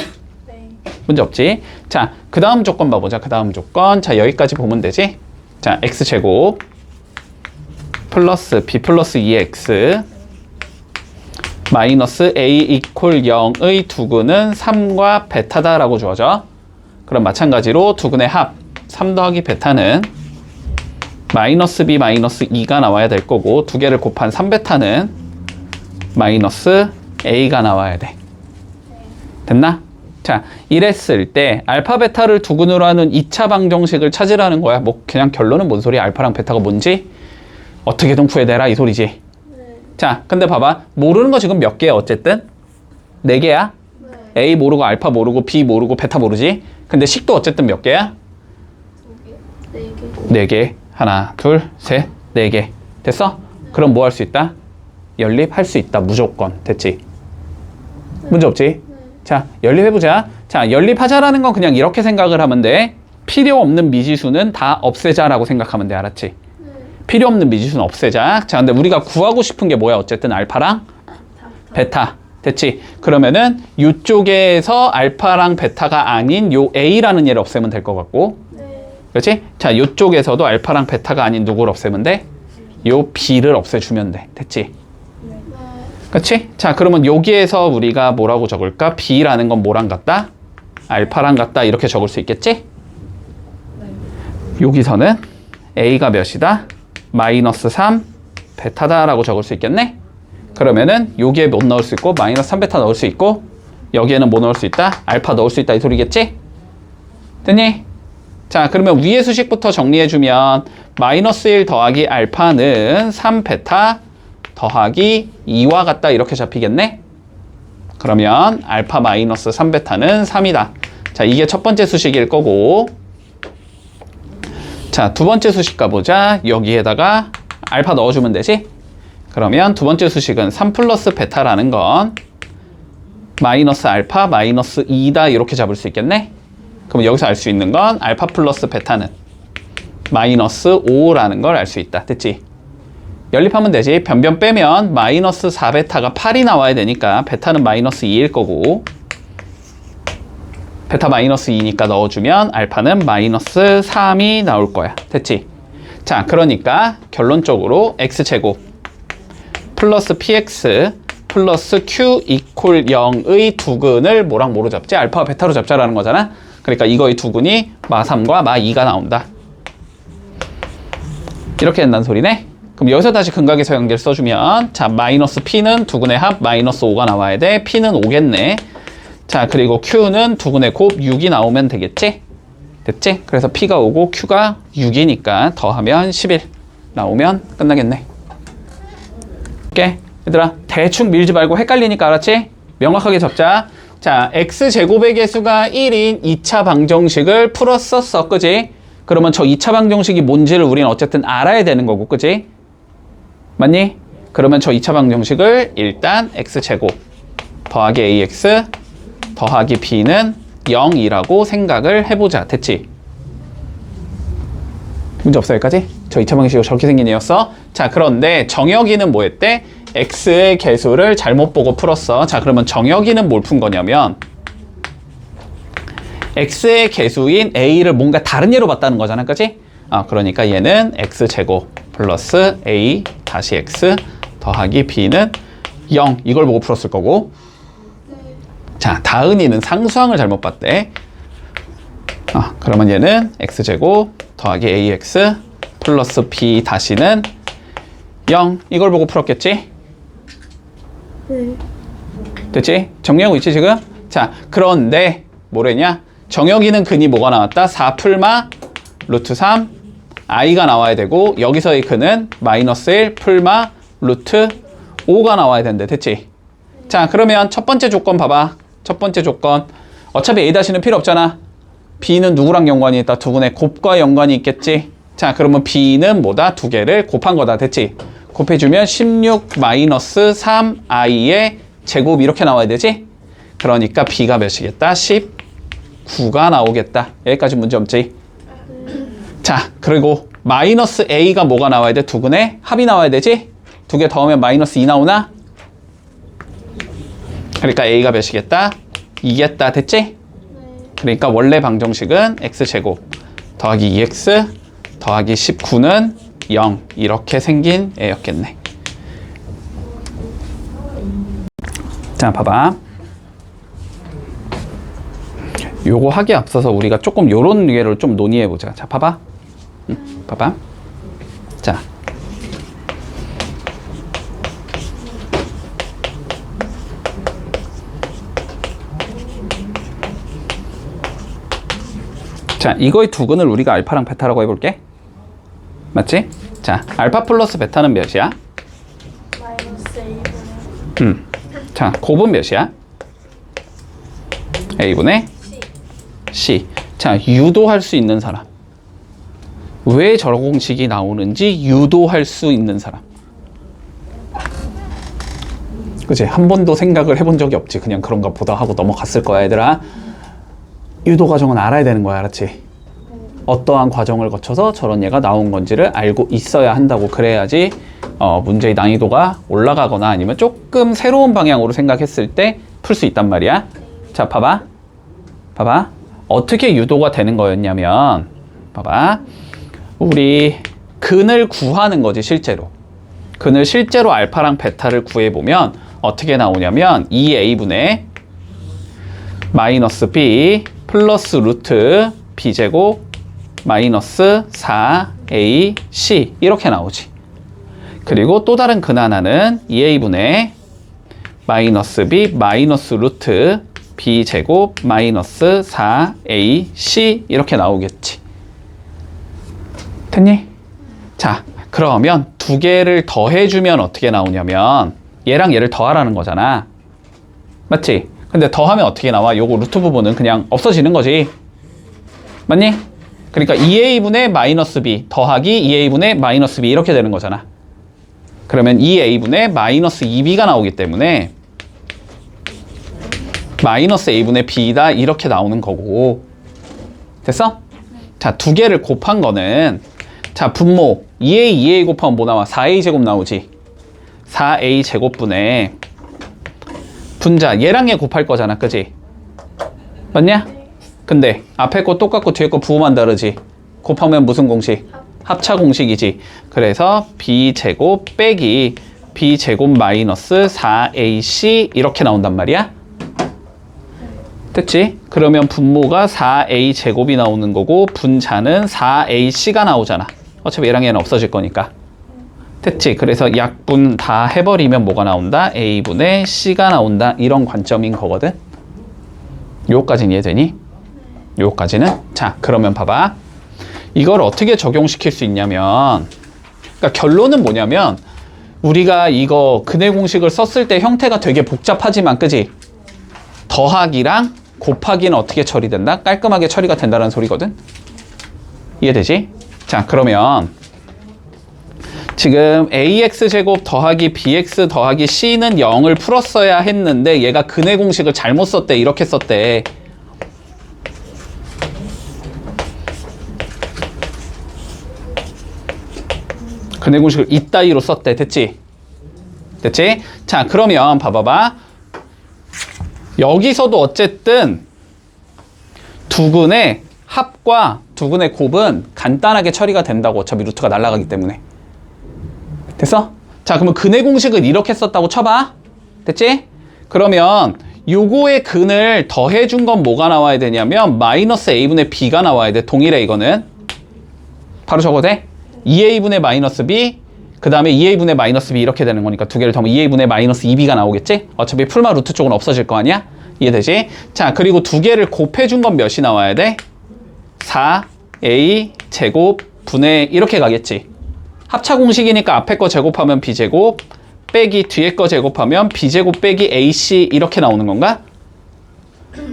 S2: 네.
S1: 문제 없지? 자, 그 다음 조건 봐보자. 그 다음 조건. 자, 여기까지 보면 되지? 자, x제곱 플러스 b 플러스 2x 마이너스 a 이퀄 0의 두근은 3과 베타다라고 주어져. 그럼 마찬가지로 두근의 합 3 더하기 베타는 마이너스 b 마이너스 2가 나와야 될 거고, 두 개를 곱한 3베타는 마이너스 a가 나와야 돼. 됐나? 자, 이랬을 때 알파 베타를 두근으로 하는 2차 방정식을 찾으라는 거야. 뭐 그냥 결론은 뭔 소리야? 알파랑 베타가 뭔지 어떻게든 구해내라 이 소리지.
S2: 네.
S1: 자, 근데 봐봐. 모르는 거 지금 몇 개야 어쨌든? 4개야?
S2: 네.
S1: A 모르고 알파 모르고 B 모르고 베타 모르지? 근데 식도 어쨌든 몇 개야?
S2: 2개. 4개.
S1: 4개. 하나, 둘, 셋, 4개. 됐어? 그럼 뭐 할 수 있다? 연립할 수 있다. 무조건. 됐지? 문제 없지?
S2: 네.
S1: 자, 연립해보자. 자, 연립하자라는 건 그냥 이렇게 생각을 하면 돼. 필요 없는 미지수는 다 없애자라고 생각하면 돼. 알았지?
S2: 네.
S1: 필요 없는 미지수는 없애자. 자, 근데 우리가 구하고 싶은 게 뭐야? 어쨌든 알파랑 베타. 됐지? 그러면은 이쪽에서 알파랑 베타가 아닌 요 A라는 얘를 없애면 될 것 같고.
S2: 네.
S1: 그렇지? 자, 이쪽에서도 알파랑 베타가 아닌 누구를 없애면 돼? 요 B를 없애주면 돼. 됐지?
S2: 네.
S1: 그렇지? 자, 그러면 여기에서 우리가 뭐라고 적을까? B라는 건 뭐랑 같다? 알파랑 같다. 이렇게 적을 수 있겠지? 여기서는 A가 몇이다? 마이너스 3 베타다라고 적을 수 있겠네? 그러면은 여기에 못 넣을 수 있고 마이너스 3 베타 넣을 수 있고 여기에는 뭐 넣을 수 있다? 알파 넣을 수 있다 이 소리겠지? 됐니? 자, 그러면 위의 수식부터 정리해주면 마이너스 1 더하기 알파는 3 베타 더하기 2와 같다 이렇게 잡히겠네? 그러면 알파 마이너스 3 베타는 3이다. 자, 이게 첫 번째 수식일 거고, 자, 두 번째 수식 가보자. 여기에다가 알파 넣어주면 되지? 그러면 두 번째 수식은 3 플러스 베타라는 건 마이너스 알파 마이너스 2다 이렇게 잡을 수 있겠네? 그럼 여기서 알 수 있는 건 알파 플러스 베타는 마이너스 5라는 걸 알 수 있다. 됐지? 연립하면 되지. 변변 빼면 마이너스 4베타가 8이 나와야 되니까 베타는 마이너스 2일 거고, 베타 마이너스 2니까 넣어주면 알파는 마이너스 3이 나올 거야. 됐지? 자, 그러니까 결론적으로 x제곱 플러스 px 플러스 q 이퀄 0의 두근을 뭐랑 뭐로 잡지? 알파와 베타로 잡자라는 거잖아. 그러니까 이거의 두근이 마3과 마2가 나온다. 이렇게 된다는 소리네. 그럼 여기서 다시 근각에서 연결 써주면, 자, 마이너스 p는 두근의 합 마이너스 5가 나와야 돼. p는 5겠네. 자, 그리고 q는 두근의 곱 6이 나오면 되겠지? 됐지? 그래서 p가 5고 q가 6이니까 더하면 11 나오면 끝나겠네. 오케이? 얘들아, 대충 밀지 말고 헷갈리니까 알았지? 명확하게 적자. 자, x제곱의 개수가 1인 2차 방정식을 풀었었어, 그지? 그러면 저 2차 방정식이 뭔지를 우리는 어쨌든 알아야 되는 거고, 그지? 맞니? 그러면 저 2차 방정식을 일단 x제곱 더하기 ax 더하기 b는 0이라고 생각을 해보자. 됐지? 문제 없어 여기까지? 저 2차 방정식이 저렇게 생긴 애였어. 자, 그런데 정혁이는 뭐 했대? x의 개수를 잘못 보고 풀었어. 자, 그러면 정혁이는 뭘 푼 거냐면 x의 개수인 a를 뭔가 다른 예로 봤다는 거잖아, 그치? 그러니까 얘는 x제곱 플러스 a 다시 x 더하기 b는 0 이걸 보고 풀었을 거고. 자, 다은이는 상수항을 잘못 봤대. 그러면 얘는 x제곱 더하기 ax 플러스 b 다시는 0 이걸 보고 풀었겠지?
S2: 네.
S1: 됐지? 정리하고 있지 지금? 자, 그런데 뭐랬냐? 정혁이는 근이 뭐가 나왔다? 4 풀마 루트 3 i가 나와야 되고 여기서의 근은 마이너스 1 풀마 루트 5가 나와야 된대. 됐지? 자, 그러면 첫 번째 조건 봐봐. 첫 번째 조건 어차피 a-는 필요 없잖아. b는 누구랑 연관이 있다? 두 분의 곱과 연관이 있겠지? 자, 그러면 b는 뭐다? 두 개를 곱한 거다. 됐지? 곱해주면 16 마이너스 3i의 제곱 이렇게 나와야 되지? 그러니까 b가 몇이겠다? 19가 나오겠다. 여기까지 문제 없지? 자, 그리고 마이너스 a가 뭐가 나와야 돼? 두 근의 합이 나와야 되지? 두 개 더하면 마이너스 2 나오나? 그러니까 a가 몇이겠다? 2겠다. 됐지? 그러니까 원래 방정식은 x제곱 더하기 2x 더하기 19는 0 이렇게 생긴 애였겠네. 자, 봐봐. 요거 하기 앞서서 우리가 조금 요런 예를 좀 논의해보자. 자, 봐봐. 봐봐. 자. 자, 이거의 두 근을 우리가 알파랑 베타라고 해볼게. 맞지? 자, 알파 플러스 베타는 몇이야?
S2: 마이너스 A분의
S1: 자, 곱은 몇이야? A분의 C. 자, 유도할 수 있는 사람. 왜 저런 공식이 나오는지 유도할 수 있는 사람. 그치? 한 번도 생각을 해본 적이 없지. 그냥 그런가 보다 하고 넘어갔을 거야, 얘들아. 유도 과정은 알아야 되는 거야, 알았지? 어떠한 과정을 거쳐서 저런 얘가 나온 건지를 알고 있어야 한다고. 그래야지 문제의 난이도가 올라가거나 아니면 조금 새로운 방향으로 생각했을 때 풀 수 있단 말이야. 자, 봐봐. 봐봐. 어떻게 유도가 되는 거였냐면 봐봐. 우리 근을 구하는 거지, 실제로. 근을 실제로 알파랑 베타를 구해보면 어떻게 나오냐면 2a분의 마이너스 b 플러스 루트 b제곱 마이너스 4ac 이렇게 나오지. 그리고 또 다른 근 하나는 2a분의 마이너스 b 마이너스 루트 b제곱 마이너스 4ac 이렇게 나오겠지. 됐니? 자, 그러면 두 개를 더해주면 어떻게 나오냐면 얘랑 얘를 더하라는 거잖아. 맞지? 근데 더하면 어떻게 나와? 요거 루트 부분은 그냥 없어지는 거지. 맞니? 그러니까 2a분의 마이너스 b 더하기 2a분의 마이너스 b 이렇게 되는 거잖아. 그러면 2a분의 마이너스 2b가 나오기 때문에 마이너스 a분의 b다 이렇게 나오는 거고. 됐어? 자, 두 개를 곱한 거는 자, 분모 2a 곱하면 뭐 나와? 4a 제곱 나오지. 4a 제곱분의 분자 얘랑 얘 곱할 거잖아, 그지? 맞냐? 근데 앞에 거 똑같고 뒤에 거 부호만 다르지. 곱하면 무슨 공식? 합차 공식이지. 그래서 b제곱 빼기 b제곱 마이너스 4ac 이렇게 나온단 말이야. 됐지? 그러면 분모가 4a 제곱이 나오는 거고 분자는 4ac가 나오잖아. 어차피 얘랑 얘는 없어질 거니까. 됐지? 그래서 약분 다 해버리면 뭐가 나온다? a분의 c가 나온다. 이런 관점인 거거든. 요거까지는 이해되니? 요거까지는? 자, 그러면 봐봐. 이걸 어떻게 적용시킬 수 있냐면, 그러니까 결론은 뭐냐면 우리가 이거 근해 공식을 썼을 때 형태가 되게 복잡하지만, 그지? 더하기랑 곱하기는 어떻게 처리된다? 깔끔하게 처리가 된다는 소리거든. 이해되지? 자, 그러면 지금 ax제곱 더하기 bx 더하기 c는 0을 풀었어야 했는데 얘가 근의 공식을 잘못 썼대. 이렇게 썼대. 근의 공식을 이따위로 썼대. 됐지? 됐지? 자, 그러면 봐봐봐. 여기서도 어쨌든 두근의 합과 두근의 곱은 간단하게 처리가 된다고. 어차피 루트가 날아가기 때문에. 됐어? 자, 그러면 근의 공식을 이렇게 썼다고 쳐봐. 됐지? 그러면 요거의 근을 더해준 건 뭐가 나와야 되냐면 마이너스 a분의 b가 나와야 돼. 동일해 이거는. 바로 적어도 돼? 2a분의 마이너스 b, 그 다음에 2a분의 마이너스 b 이렇게 되는 거니까 두 개를 더하면 2a분의 마이너스 2b가 나오겠지? 어차피 풀마 루트 쪽은 없어질 거 아니야? 이해되지? 자, 그리고 두 개를 곱해준 건 몇이 나와야 돼? 4a 제곱 분의 이렇게 가겠지? 합차 공식이니까 앞에 거 제곱하면 b제곱 빼기 뒤에 거 제곱하면 b제곱 빼기 ac 이렇게 나오는 건가?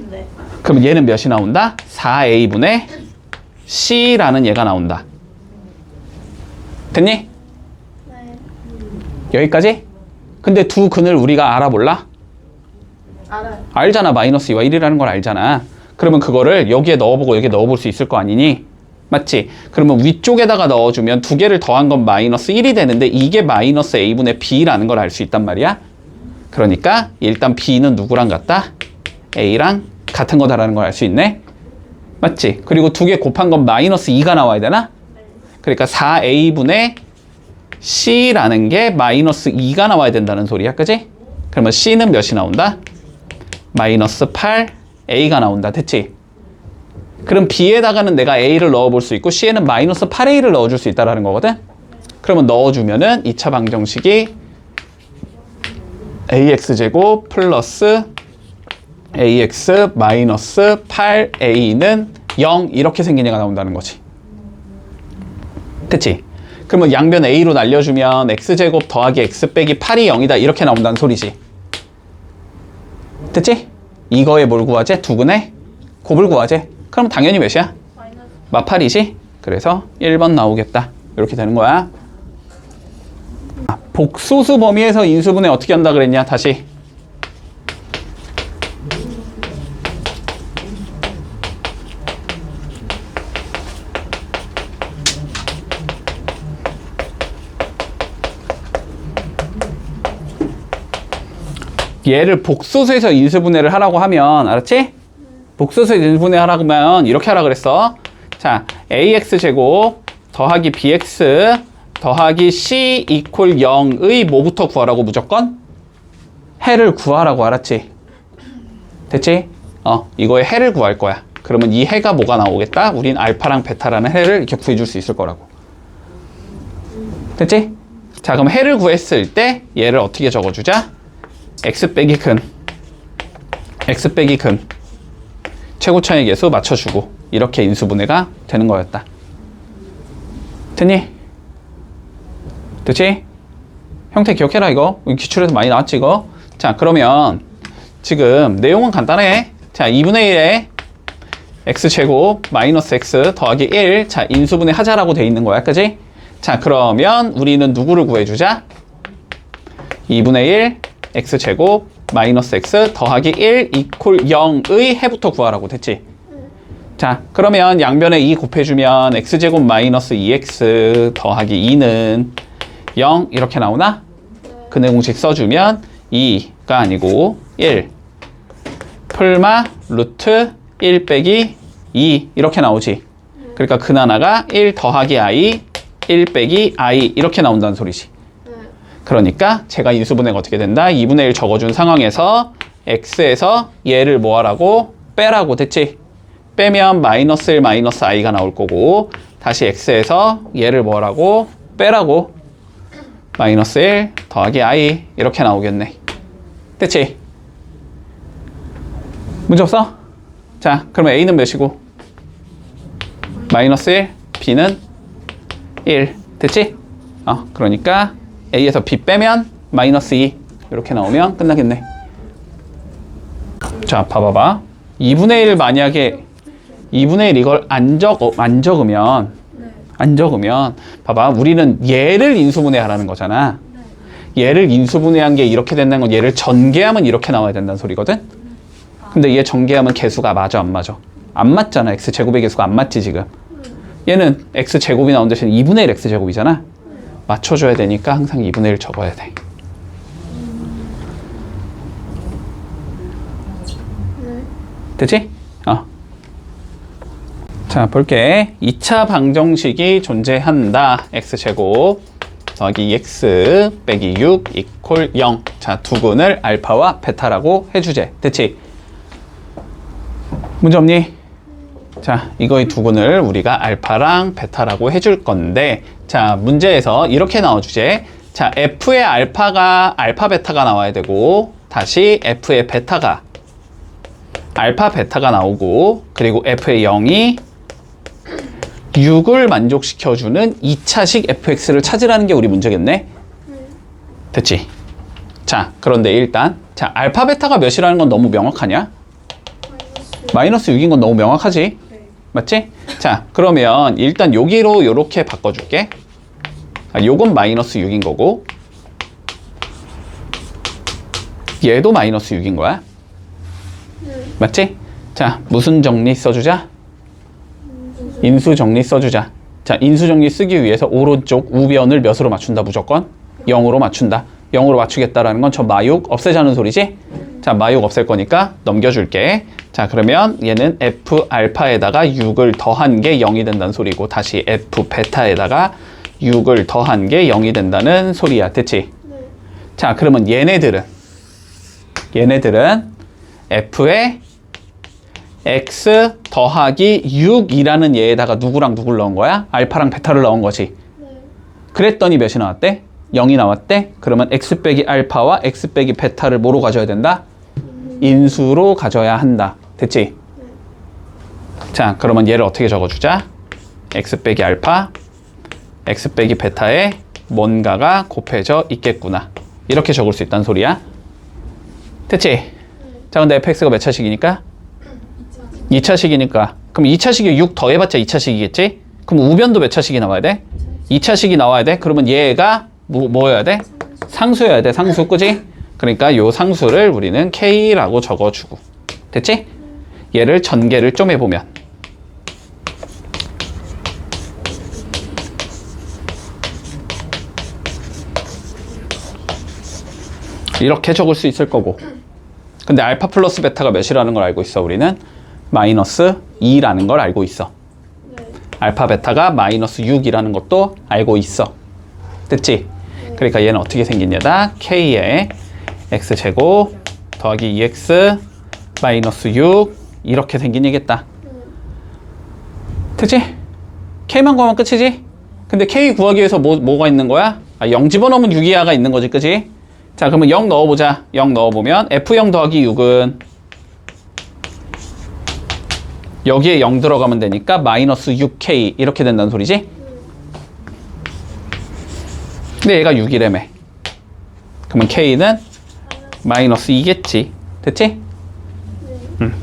S2: 네.
S1: 그럼 얘는 몇이 나온다? 4a분의 c라는 얘가 나온다. 됐니?
S2: 네.
S1: 여기까지? 근데 두 근을 우리가 알아볼라?
S2: 알아요.
S1: 알잖아. 마이너스 2와 1이라는 걸 알잖아. 그러면 그거를 여기에 넣어보고 여기에 넣어볼 수 있을 거 아니니? 맞지? 그러면 위쪽에다가 넣어주면 두 개를 더한 건 마이너스 1이 되는데 이게 마이너스 a분의 b라는 걸 알 수 있단 말이야. 그러니까 일단 b는 누구랑 같다? a랑 같은 거다라는 걸 알 수 있네. 맞지? 그리고 두 개 곱한 건 마이너스 2가 나와야 되나? 그러니까 4a분의 c라는 게 마이너스 2가 나와야 된다는 소리야. 그지? 그러면 c는 몇이 나온다? 마이너스 8a가 나온다. 됐지? 그럼 b에다가는 내가 a를 넣어볼 수 있고 c에는 마이너스 8a를 넣어줄 수 있다는 거거든? 그러면 넣어주면은 2차 방정식이 ax제곱 플러스 ax 마이너스 8a는 0 이렇게 생긴 애가 나온다는 거지. 됐지? 그러면 양변 a로 날려주면 x제곱 더하기 x 빼기 8이 0이다 이렇게 나온다는 소리지. 됐지? 이거에 뭘 구하지? 두근의 곱을 구하지? 그럼 당연히 몇이야?
S2: 마이너스.
S1: 마팔이지? 그래서 1번 나오겠다. 이렇게 되는 거야. 복소수 범위에서 인수분해 어떻게 한다 그랬냐? 다시. 얘를 복소수에서 인수분해를 하라고 하면 알았지? 복소수에서 인수분해 하라고 하면 이렇게 하라 그랬어. 자, ax제곱 더하기 bx 더하기 c 이퀄 0의 뭐부터 구하라고 무조건? 해를 구하라고. 알았지? 됐지? 이거의 해를 구할 거야. 그러면 이 해가 뭐가 나오겠다? 우린 알파랑 베타라는 해를 이렇게 구해줄 수 있을 거라고. 됐지? 자, 그럼 해를 구했을 때 얘를 어떻게 적어주자? x 빼기 근 최고차의 계수 맞춰주고 이렇게 인수분해가 되는 거였다. 됐니? 됐지? 형태 기억해라 이거. 기출에서 많이 나왔지 이거. 자, 그러면 지금 내용은 간단해. 자, 2분의 1에 x제곱 마이너스 x 더하기 1. 자, 인수분해 하자라고 돼 있는 거야. 그지? 자, 그러면 우리는 누구를 구해주자? 2분의 1 x제곱 마이너스 x 더하기 1 이퀄 0의 해부터 구하라고. 됐지? 자, 그러면 양변에 2 곱해주면 x제곱 마이너스 2x 더하기 2는 0 이렇게 나오나? 근의 공식 써주면 2가 아니고 1 풀마 루트 1 빼기 2 이렇게 나오지. 그러니까 근 하나가 1 더하기 i 1 빼기 i 이렇게 나온다는 소리지. 그러니까 제가 인수분해가 어떻게 된다? 2분의 1 적어준 상황에서 x에서 얘를 뭐 하라고? 빼라고. 됐지? 빼면 마이너스 1 마이너스 i가 나올 거고 다시 x에서 얘를 뭐 하라고? 빼라고. 마이너스 1 더하기 i 이렇게 나오겠네. 됐지? 문제 없어? 자, 그러면 a는 몇이고? 마이너스 1, b는 1. 됐지? 그러니까 a에서 b 빼면 마이너스 2 이렇게 나오면 끝나겠네. 자, 봐봐봐. 2분의 1 만약에 2분의 1 이걸 안 적으면 봐봐. 우리는 얘를 인수분해하라는 거잖아. 얘를 인수분해한 게 이렇게 된다는 건 얘를 전개하면 이렇게 나와야 된다는 소리거든. 근데 얘 전개하면 개수가 맞아, 안 맞아? 안 맞잖아. x제곱의 개수가 안 맞지 지금. 얘는 x제곱이 나온 대신 2분의 1 x제곱이잖아. 맞춰줘야 되니까 항상 2분의 1 적어야 돼. 되지? 자, 볼게. 2차 방정식이 존재한다. x제곱 더하기 2x 빼기 6 이퀄 0. 자, 두근을 알파와 베타라고 해주제. 됐지? 문제 없니? 자, 이거의 두근을 우리가 알파랑 베타라고 해줄 건데, 자, 문제에서 이렇게 나와주제. 자, f의 알파 베타가 나와야 되고, 다시 f의 베타가 알파 베타가 나오고, 그리고 f의 0이 6을 만족시켜주는 2차식 fx를 찾으라는 게 우리 문제겠네. 됐지? 자, 그런데 일단 자, 알파 베타가 몇이라는 건 너무 명확하냐? 마이너스 6인 건 너무 명확하지? 맞지? 자, 그러면 일단 여기로 요렇게 바꿔줄게. 요건 마이너스 6인 거고, 얘도 마이너스 6인 거야. 맞지? 자, 무슨 정리 써주자? 인수 정리 써주자. 자, 인수 정리 쓰기 위해서 오른쪽 우변을 몇으로 맞춘다? 무조건 0으로 맞춘다. 0으로 맞추겠다라는 건 저 마육 없애자는 소리지? 자, 마육 없앨 거니까 넘겨줄게. 자, 그러면 얘는 f 알파에다가 6을 더한 게 0이 된다는 소리고, 다시 f 베타에다가 6을 더한 게 0이 된다는 소리야. 됐지? 자, 그러면 얘네들은 f의 x 더하기 6이라는 얘에다가 누구랑 누굴 넣은 거야? 알파랑 베타를 넣은 거지. 그랬더니 몇이 나왔대? 0이 나왔대? 그러면 x 빼기 알파와 x 빼기 베타를 뭐로 가져야 된다? 인수로 가져야 한다. 됐지? 자, 그러면 얘를 어떻게 적어주자? x 빼기 알파, x 빼기 베타에 뭔가가 곱해져 있겠구나. 이렇게 적을 수 있다는 소리야. 됐지? 자, 근데 fx가 몇 차식이니까? 2차식이니까. 그럼 2차식에 6 더해봤자 2차식이겠지? 그럼 우변도 몇 차식이 나와야 돼? 2차식이 나와야 돼? 그러면 얘가 뭐여야 돼? 상수여야 돼. 상수, 그지? 그러니까 요 상수를 우리는 K라고 적어주고. 됐지? 얘를 전개를 좀 해보면. 이렇게 적을 수 있을 거고. 근데 알파 플러스 베타가 몇이라는 걸 알고 있어, 우리는? 마이너스 2라는 걸 알고 있어. 알파 베타가 마이너스 6이라는 것도 알고 있어. 됐지? 그러니까 얘는 어떻게 생긴냐다? K에 X제곱 더하기 2X 마이너스 6 이렇게 생긴 얘겠다. 됐지? K만 구하면 끝이지? 근데 K 구하기 위해서 뭐가 있는 거야? 0 집어넣으면 6이하가 있는 거지, 그지? 자, 그러면 0 넣어보자. 0 넣어보면 F0 더하기 6은 여기에 0 들어가면 되니까 마이너스 6K 이렇게 된다는 소리지? 근데 얘가 6이라며. 그러면 K는 마이너스 2겠지. 됐지?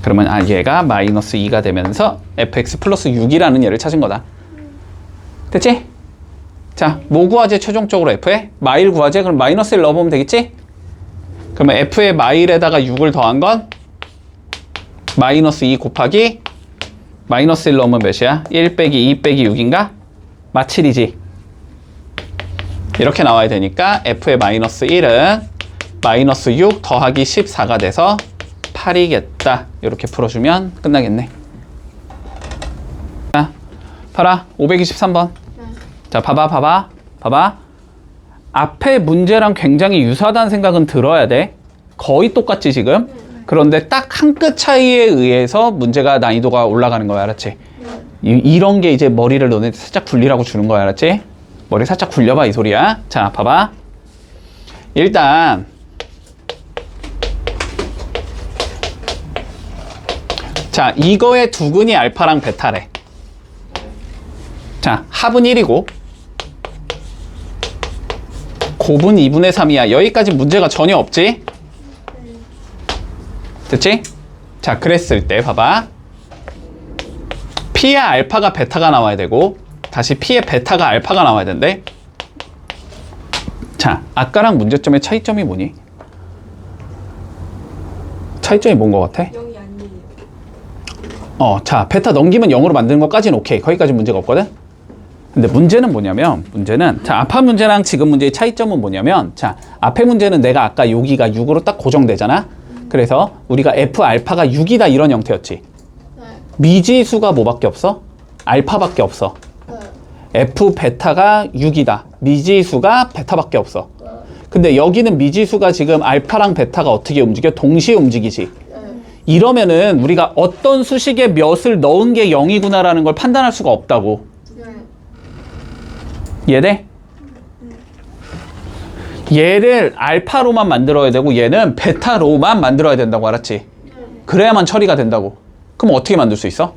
S1: 그러면 얘가 마이너스 2가 되면서 fx 플러스 6이라는 얘를 찾은 거다. 됐지? 자, 뭐 구하제 최종적으로 f에? 마일 구하제? 그럼 마이너스 1 넣어보면 되겠지? 그러면 f의 마일에다가 6을 더한 건 마이너스 2 곱하기 마이너스 1 넣으면 몇이야? 1 빼기 2 빼기 6인가? 마 7이지. 이렇게 나와야 되니까 f의 마이너스 1은 마이너스 6 더하기 14가 돼서 8이겠다. 이렇게 풀어주면 끝나겠네. 자, 봐라. 523번. 자, 봐봐. 앞에 문제랑 굉장히 유사하다는 생각은 들어야 돼. 거의 똑같지, 지금? 그런데 딱 한 끗 차이에 의해서 문제가 난이도가 올라가는 거야, 알았지? 이런 게 이제 머리를 너네 살짝 굴리라고 주는 거야, 알았지? 머리 살짝 굴려봐, 이 소리야. 자, 봐봐. 일단 자, 이거의 두근이 알파랑 베타래. 자, 합은 1이고 곱은 2분의 3이야. 여기까지 문제가 전혀 없지? 됐지? 자, 그랬을 때 봐봐. P의 알파가 베타가 나와야 되고 다시 P의 베타가 알파가 나와야 된대. 자, 아까랑 문제점의 차이점이 뭐니? 차이점이 뭔 것 같아?
S3: 0이 아니에요.
S1: 자, 베타 넘기면 0으로 만드는 것까지는 오케이. 거기까지 문제가 없거든? 근데 문제는 뭐냐면, 자, 앞에 문제랑 지금 문제의 차이점은 뭐냐면, 자, 앞에 문제는 내가 아까 여기가 6으로 딱 고정되잖아? 그래서 우리가 F 알파가 6이다 이런 형태였지.
S2: 네.
S1: 미지수가 뭐밖에 없어? 알파밖에 없어.
S2: 네.
S1: F 베타가 6이다. 미지수가 베타밖에 없어.
S2: 네.
S1: 근데 여기는 미지수가 지금 알파랑 베타가 어떻게 움직여? 동시에 움직이지.
S2: 네.
S1: 이러면은 우리가 어떤 수식에 몇을 넣은 게 0이구나라는 걸 판단할 수가 없다고.
S2: 네.
S1: 이해돼? 얘를 알파로만 만들어야 되고 얘는 베타로만 만들어야 된다고. 알았지? 그래야만 처리가 된다고. 그럼 어떻게 만들 수 있어?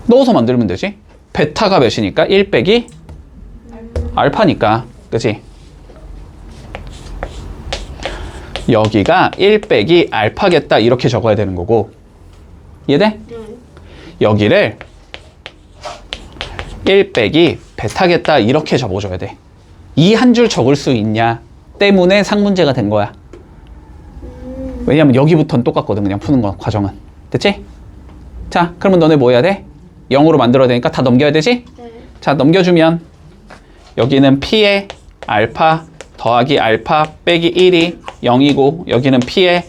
S1: 넣어서 만들면 되지. 베타가 몇이니까? 1 빼기 알파니까. 그치? 여기가 1 빼기 알파겠다 이렇게 적어야 되는 거고. 이해돼? 여기를 1 빼기 베타겠다 이렇게 적어줘야 돼. 이 한 줄 적을 수 있냐 때문에 상문제가 된 거야. 왜냐면 여기부터는 똑같거든. 그냥 푸는 거 과정은. 됐지? 자, 그러면 너네 뭐 해야 돼? 0으로 만들어야 되니까 다 넘겨야 되지?
S2: 네.
S1: 자, 넘겨주면 여기는 P의 알파 더하기 알파 빼기 1이 0이고 여기는 P의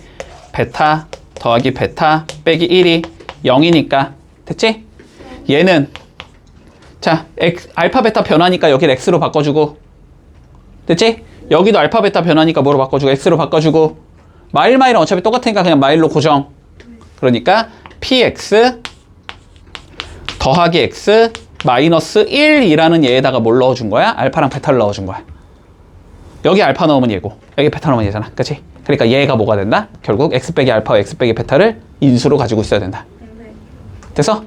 S1: 베타 더하기 베타 빼기 1이 0이니까. 됐지? 얘는 자, 알파 베타 변하니까 여기를 X로 바꿔주고. 됐지? 여기도 알파 베타 변하니까 뭐로 바꿔주고? X로 바꿔주고. 마일은 어차피 똑같으니까 그냥 마일로 고정. 그러니까 PX 더하기 X 마이너스 1이라는 얘에다가 뭘 넣어준 거야? 알파랑 베타를 넣어준 거야. 여기 알파 넣으면 얘고 여기 베타 넣으면 얘잖아. 그치? 그러니까 얘가 뭐가 된다? 결국 X 빼기 알파와 X 빼기 베타를 인수로 가지고 있어야 된다. 됐어?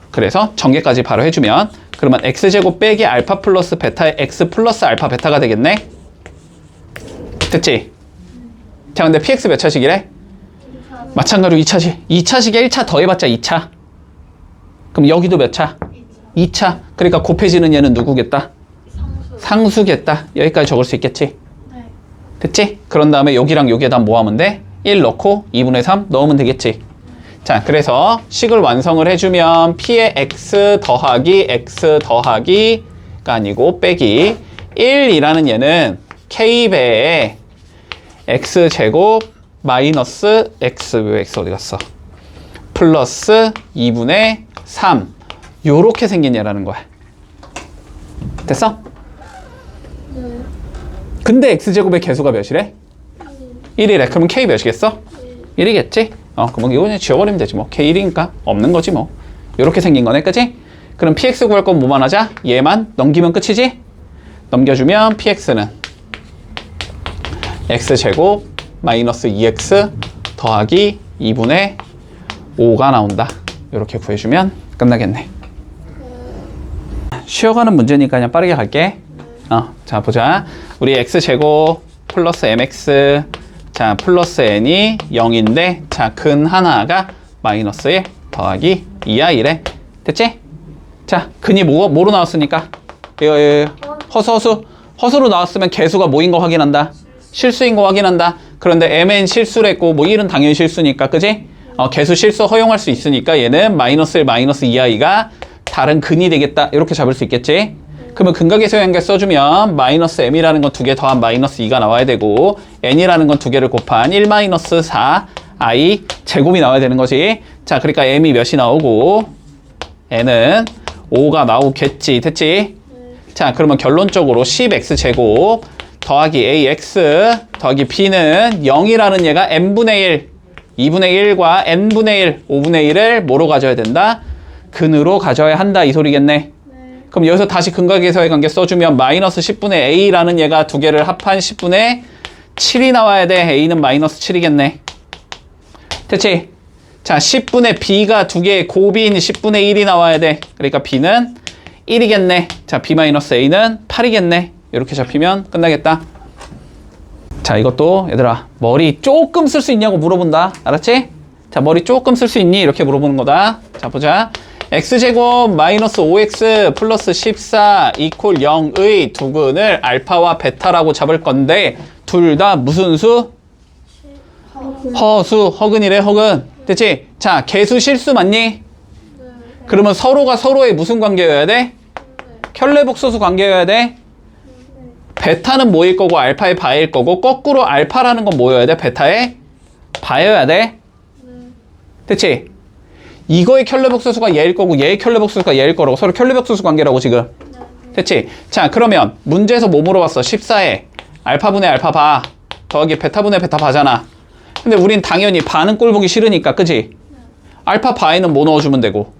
S1: 그래서 전개까지 바로 해주면 그러면 X제곱 빼기 알파 플러스 베타의 X 플러스 알파 베타가 되겠네? 됐지? 자, 근데 PX 몇 차식이래? 마찬가지로 2차식. 2차식에 1차 더해봤자 2차. 그럼 여기도 몇 차? 2차. 그러니까 곱해지는 얘는 누구겠다? 상수겠다. 여기까지 적을 수 있겠지?
S2: 네.
S1: 됐지? 그런 다음에 여기랑 여기에다 뭐 하면 돼? 1 넣고 2분의 3 넣으면 되겠지? 자, 그래서 식을 완성을 해주면 P의 X 더하기가 아니고 빼기 1이라는 얘는 K배의 X제곱 마이너스 X, 왜 X 어디 갔어? 플러스 2분의 3 요렇게 생긴 얘라는 거야. 됐어?
S2: 네.
S1: 근데 X제곱의 개수가 몇이래? 1이래. 그러면 K 몇이겠어? 1이겠지? 그럼 이거 그냥 지워버리면 되지 뭐. K1이니까 없는 거지 뭐. 요렇게 생긴 거네. 그치? 그럼 PX 구할 건 뭐만 하자? 얘만 넘기면 끝이지? 넘겨주면 PX는 X제곱 마이너스 2X 더하기 2분의 5가 나온다. 요렇게 구해주면 끝나겠네. 쉬어가는 문제니까 그냥 빠르게 갈게. 자, 보자. 우리 X제곱 플러스 MX 자, 플러스 n이 0인데 자, 근 하나가 마이너스 1 더하기 2야 이래. 됐지? 자, 근이 뭐로 나왔으니까? 이거 허수로 나왔으면 개수가 뭐인 거 확인한다. 실수인 거 확인한다. 그런데 mn 실수랬고 뭐 1은 당연히 실수니까. 그지? 개수 실수 허용할 수 있으니까 얘는 마이너스 1 마이너스 2i가 다른 근이 되겠다. 이렇게 잡을 수 있겠지? 그러면 근각에서 연결 써주면 마이너스 m이라는 건 2개 더한 마이너스 2가 나와야 되고 n이라는 건 2개를 곱한 1 마이너스 4i 제곱이 나와야 되는 거지. 자, 그러니까 m이 몇이 나오고 n은 5가 나오겠지. 됐지? 자, 그러면 결론적으로 10x 제곱 더하기 ax 더하기 b는 0이라는 얘가 n분의 1 2분의 1과 n분의 1 5분의 1을 뭐로 가져야 된다? 근으로 가져야 한다 이 소리겠네. 그럼 여기서 다시 근각에서의 관계 써주면 마이너스 10분의 a라는 얘가 2개를 합한 10분의 7이 나와야 돼. a는 마이너스 7이겠네. 됐지? 자, 10분의 b가 2개의 곱인 10분의 1이 나와야 돼. 그러니까 b는 1이겠네. 자, b 마이너스 a는 8이겠네. 이렇게 잡히면 끝나겠다. 자, 이것도 얘들아 머리 조금 쓸 수 있냐고 물어본다. 알았지? 자, 머리 조금 쓸 수 있니? 이렇게 물어보는 거다. 자, 보자. x제곱 마이너스 5x 플러스 14 이퀄 0의 두근을 알파와 베타라고 잡을 건데 둘 다 무슨 수? 허수, 허근이래, 허근. 됐지? 자, 개수 실수 맞니? 그러면 서로가 서로의 무슨 관계여야 돼? 켤레복소수 관계여야 돼? 베타는 뭐일 거고 알파의 바일 거고 거꾸로 알파라는 건 뭐여야 돼? 베타의 바여야 돼? 됐지? 이거의 켤레복소수가 얘일 거고 얘의 켤레복소수가 얘일 거라고 서로 켤레복소수 관계라고 지금. 됐지? 자, 그러면 문제에서 뭐 물어봤어? 14에 알파분의 알파 바 더하기 베타분의 베타 바잖아. 근데 우린 당연히 바는 꼴 보기 싫으니까, 그지? 알파 바에는 뭐 넣어주면 되고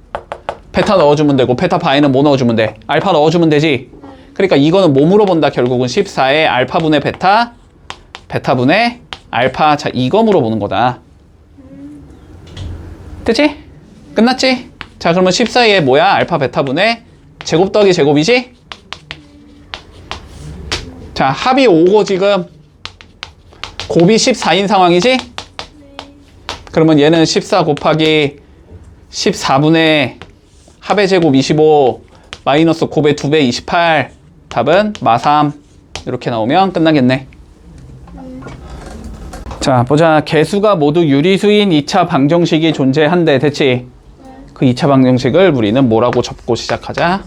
S1: 베타 넣어주면 되고 베타 바에는 뭐 넣어주면 돼? 알파 넣어주면 되지? 그러니까 이거는 뭐 물어본다? 결국은 14에 알파분의 베타 베타분의 알파. 자, 이거 물어보는 거다. 됐지? 끝났지? 자, 그러면 14에 뭐야? 알파 베타분의 제곱 더하기 제곱이지? 자, 합이 5고 지금 곱이 14인 상황이지? 그러면 얘는 14 곱하기 14분의 합의 제곱 25 마이너스 곱의 2배 28. 답은 마3. 이렇게 나오면 끝나겠네. 자, 보자. 개수가 모두 유리수인 2차 방정식이 존재한대. 됐지? 그 2차 방정식을 우리는 뭐라고 접고 시작하자?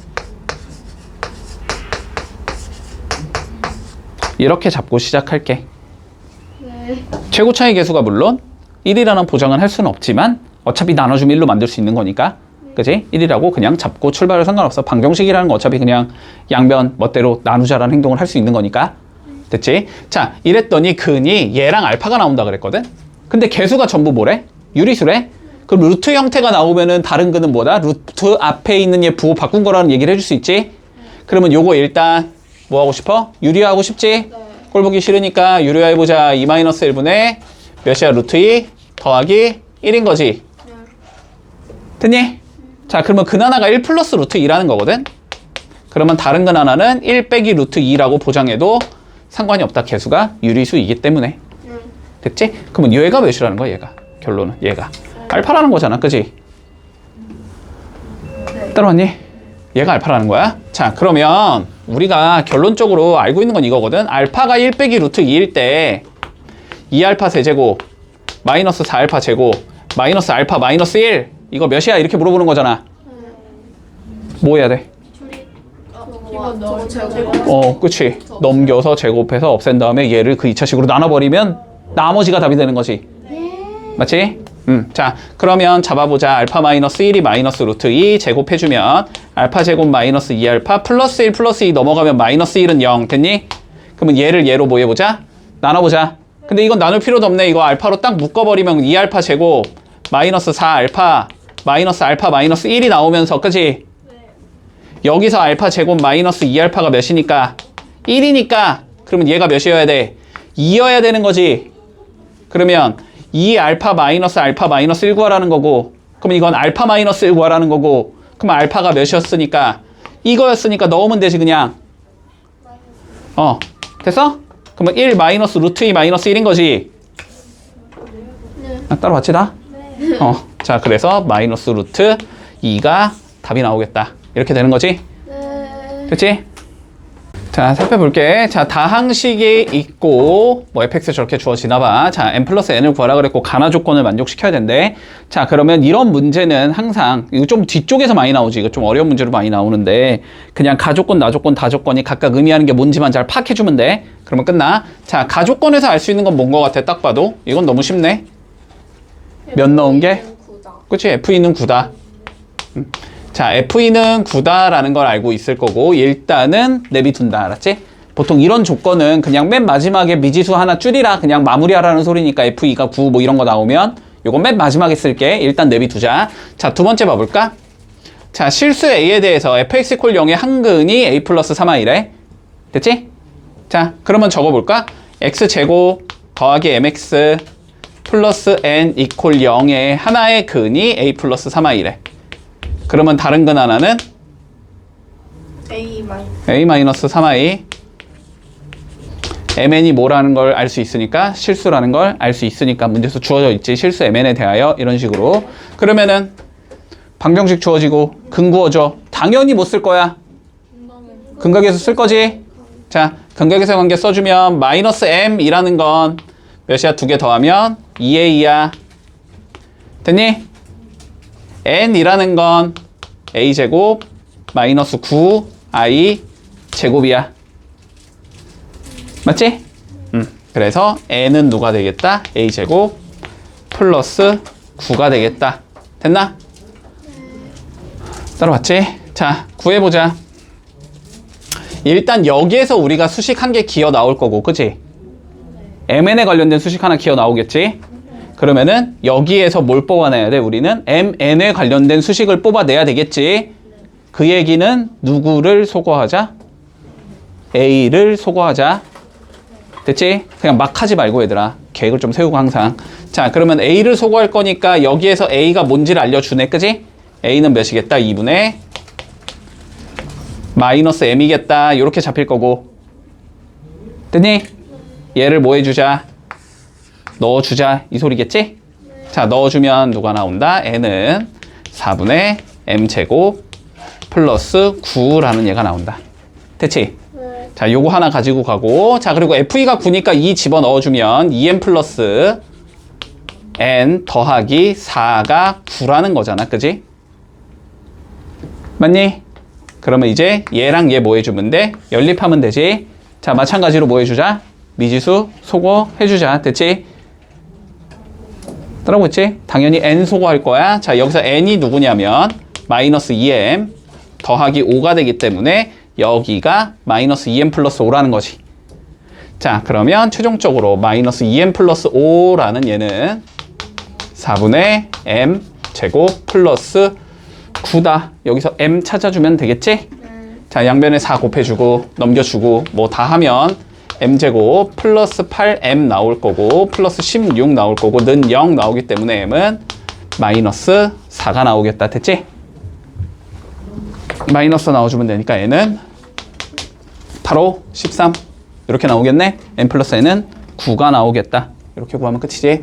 S1: 이렇게 잡고 시작할게. 최고차의 개수가 물론 1이라는 보장은 할 수는 없지만 어차피 나눠주면 1로 만들 수 있는 거니까, 그치? 1이라고 그냥 잡고 출발을 상관없어. 방정식이라는 건 어차피 그냥 양변 멋대로 나누자라는 행동을 할 수 있는 거니까. 됐지? 자, 이랬더니 근이 얘랑 알파가 나온다 그랬거든? 근데 개수가 전부 뭐래? 유리수래? 그럼 루트 형태가 나오면은 다른 근은 뭐다? 루트 앞에 있는 얘 부호 바꾼 거라는 얘기를 해줄 수 있지? 그러면 요거 일단 뭐 하고 싶어? 유리화하고 싶지? 꼴 보기 싫으니까 유리화해보자. 2-1분의 몇이야? 루트 2 더하기 1인 거지. 됐니? 자, 그러면 근 하나가 1 플러스 루트 2라는 거거든? 그러면 다른 근 하나는 1 빼기 루트 2라고 보장해도 상관이 없다. 개수가 유리수이기 때문에. 됐지? 그러면 얘가 몇이라는 거야, 얘가. 결론은 얘가. 알파라는 거잖아, 그지? 따라왔니? 얘가 알파라는 거야. 자, 그러면 우리가 결론적으로 알고 있는 건 이거거든. 알파가 1 빼기 루트 2일 때 2알파 세제곱 마이너스 4알파 제곱 마이너스 알파 마이너스 1 이거 몇이야? 이렇게 물어보는 거잖아. 뭐 해야 돼?
S3: 이거 넣어 제곱.
S1: 그치. 넘겨서 제곱해서 없앤 다음에 얘를 그 2차식으로 나눠버리면 나머지가 답이 되는 거지. 맞지? 자, 그러면 잡아보자. 알파 마이너스 1이 마이너스 루트 2 제곱해주면 알파 제곱 마이너스 2알파 플러스 1 플러스 2 넘어가면 마이너스 1은 0 됐니? 그러면 얘를 얘로 뭐 해보자? 나눠보자. 근데 이건 나눌 필요도 없네. 이거 알파로 딱 묶어버리면 2알파 제곱 마이너스 4알파 마이너스 알파 마이너스 1이 나오면서, 그치? 여기서 알파 제곱 마이너스 2알파가 몇이니까? 1이니까 그러면 얘가 몇이어야 돼? 2여야 되는 거지. 그러면 2알파 마이너스 1 구하라는 거고, 그럼 이건 알파 마이너스 1 구하라는 거고, 그럼 알파가 몇이었으니까? 이거였으니까 넣으면 되지 그냥. 됐어? 그러면 1 마이너스 루트 2 마이너스 1인 거지. 따로 같이 다? 자, 그래서 마이너스 루트 2가 답이 나오겠다. 이렇게 되는 거지? 됐지? 자, 살펴볼게. 자, 다항식이 있고 뭐 fx 저렇게 주어지나 봐. 자, n 플러스 n을 구하라 그랬고 가나 조건을 만족시켜야 된대. 자, 그러면 이런 문제는 항상 이거 좀 뒤쪽에서 많이 나오지. 이거 좀 어려운 문제로 많이 나오는데 그냥 가조건, 나조건, 다조건이 각각 의미하는 게 뭔지만 잘 파악해주면 돼. 그러면 끝나. 자, 가조건에서 알 수 있는 건 뭔 거 같아? 딱 봐도 이건 너무 쉽네. 몇 넣은 게? 그치? FE는 9다. 자, FE는 9다라는 걸 알고 있을 거고 일단은 내비둔다. 알았지? 보통 이런 조건은 그냥 맨 마지막에 미지수 하나 줄이라 그냥 마무리하라는 소리니까 FE가 9 뭐 이런 거 나오면 요건 맨 마지막에 쓸게. 일단 내비두자. 자, 두 번째 봐볼까? 자, 실수 A에 대해서 fx 콜 0의 한근이 A 플러스 3i래. 됐지? 자, 그러면 적어볼까? x제곱 더하기 mx 플러스 n 이퀄 0의 하나의 근이 A 플러스 3i래. 그러면 다른 근 하나는
S3: A 마이너스.
S1: A 마이너스 3i. mn이 뭐라는 걸 알 수 있으니까, 실수라는 걸 알 수 있으니까 문제에서 주어져 있지. 실수 mn에 대하여 이런 방식으로. 그러면은 방정식 주어지고 근구어죠. 당연히 못 쓸 거야. 근각에서 쓸 거지. 자, 근각에서 관계 써주면 마이너스 m이라는 건 몇이야? 2개 더하면 2a야. 됐니? n이라는 건 a제곱 마이너스 9i 제곱이야. 맞지? 그래서 n은 누가 되겠다? a제곱 플러스 9가 되겠다. 됐나? 따라왔지? 자, 구해보자. 일단 여기에서 우리가 수식 한 개 기어 나올 거고, 그치? mn에 관련된 수식 하나 기어 나오겠지? 그러면은 여기에서 뭘 뽑아내야 돼? 우리는 mn에 관련된 수식을 뽑아내야 되겠지? 그 얘기는 누구를 소거하자? a를 소거하자. 됐지? 그냥 막 하지 말고 얘들아. 계획을 좀 세우고 항상. 자, 그러면 a를 소거할 거니까 여기에서 a가 뭔지를 알려주네, 그지? a는 몇이겠다? 2분의 마이너스 m이겠다. 이렇게 잡힐 거고. 됐니? 얘를 뭐 해주자? 넣어주자. 이 소리겠지? 자, 넣어주면 누가 나온다? n은 4분의 m제곱 플러스 9라는 얘가 나온다. 됐지?
S2: 네.
S1: 자, 요거 하나 가지고 가고. 자, 그리고 FE가 9니까 2 집어 넣어주면 2n 플러스 n 더하기 4가 9라는 거잖아. 그지? 맞니? 그러면 이제 얘랑 얘 뭐 해주면 돼? 연립하면 되지. 자, 마찬가지로 뭐 해주자? 미지수 소거 해주자. 됐지? 따라오고 있지? 당연히 n 소거할 거야. 자, 여기서 n이 누구냐면 마이너스 2m 더하기 5가 되기 때문에 여기가 마이너스 2m 플러스 5라는 거지. 자, 그러면 최종적으로 마이너스 2m 플러스 5라는 얘는 4분의 m 제곱 플러스 9다. 여기서 m 찾아주면 되겠지? 자, 양변에 4 곱해주고 넘겨주고 뭐 다 하면 m제곱 플러스 8m 나올 거고 플러스 16 나올 거고 는 0 나오기 때문에 m은 마이너스 4가 나오겠다. 됐지? 마이너스 나와주면 되니까 n은 바로 13 이렇게 나오겠네. n 플러스 n은 9가 나오겠다. 이렇게 구하면 끝이지.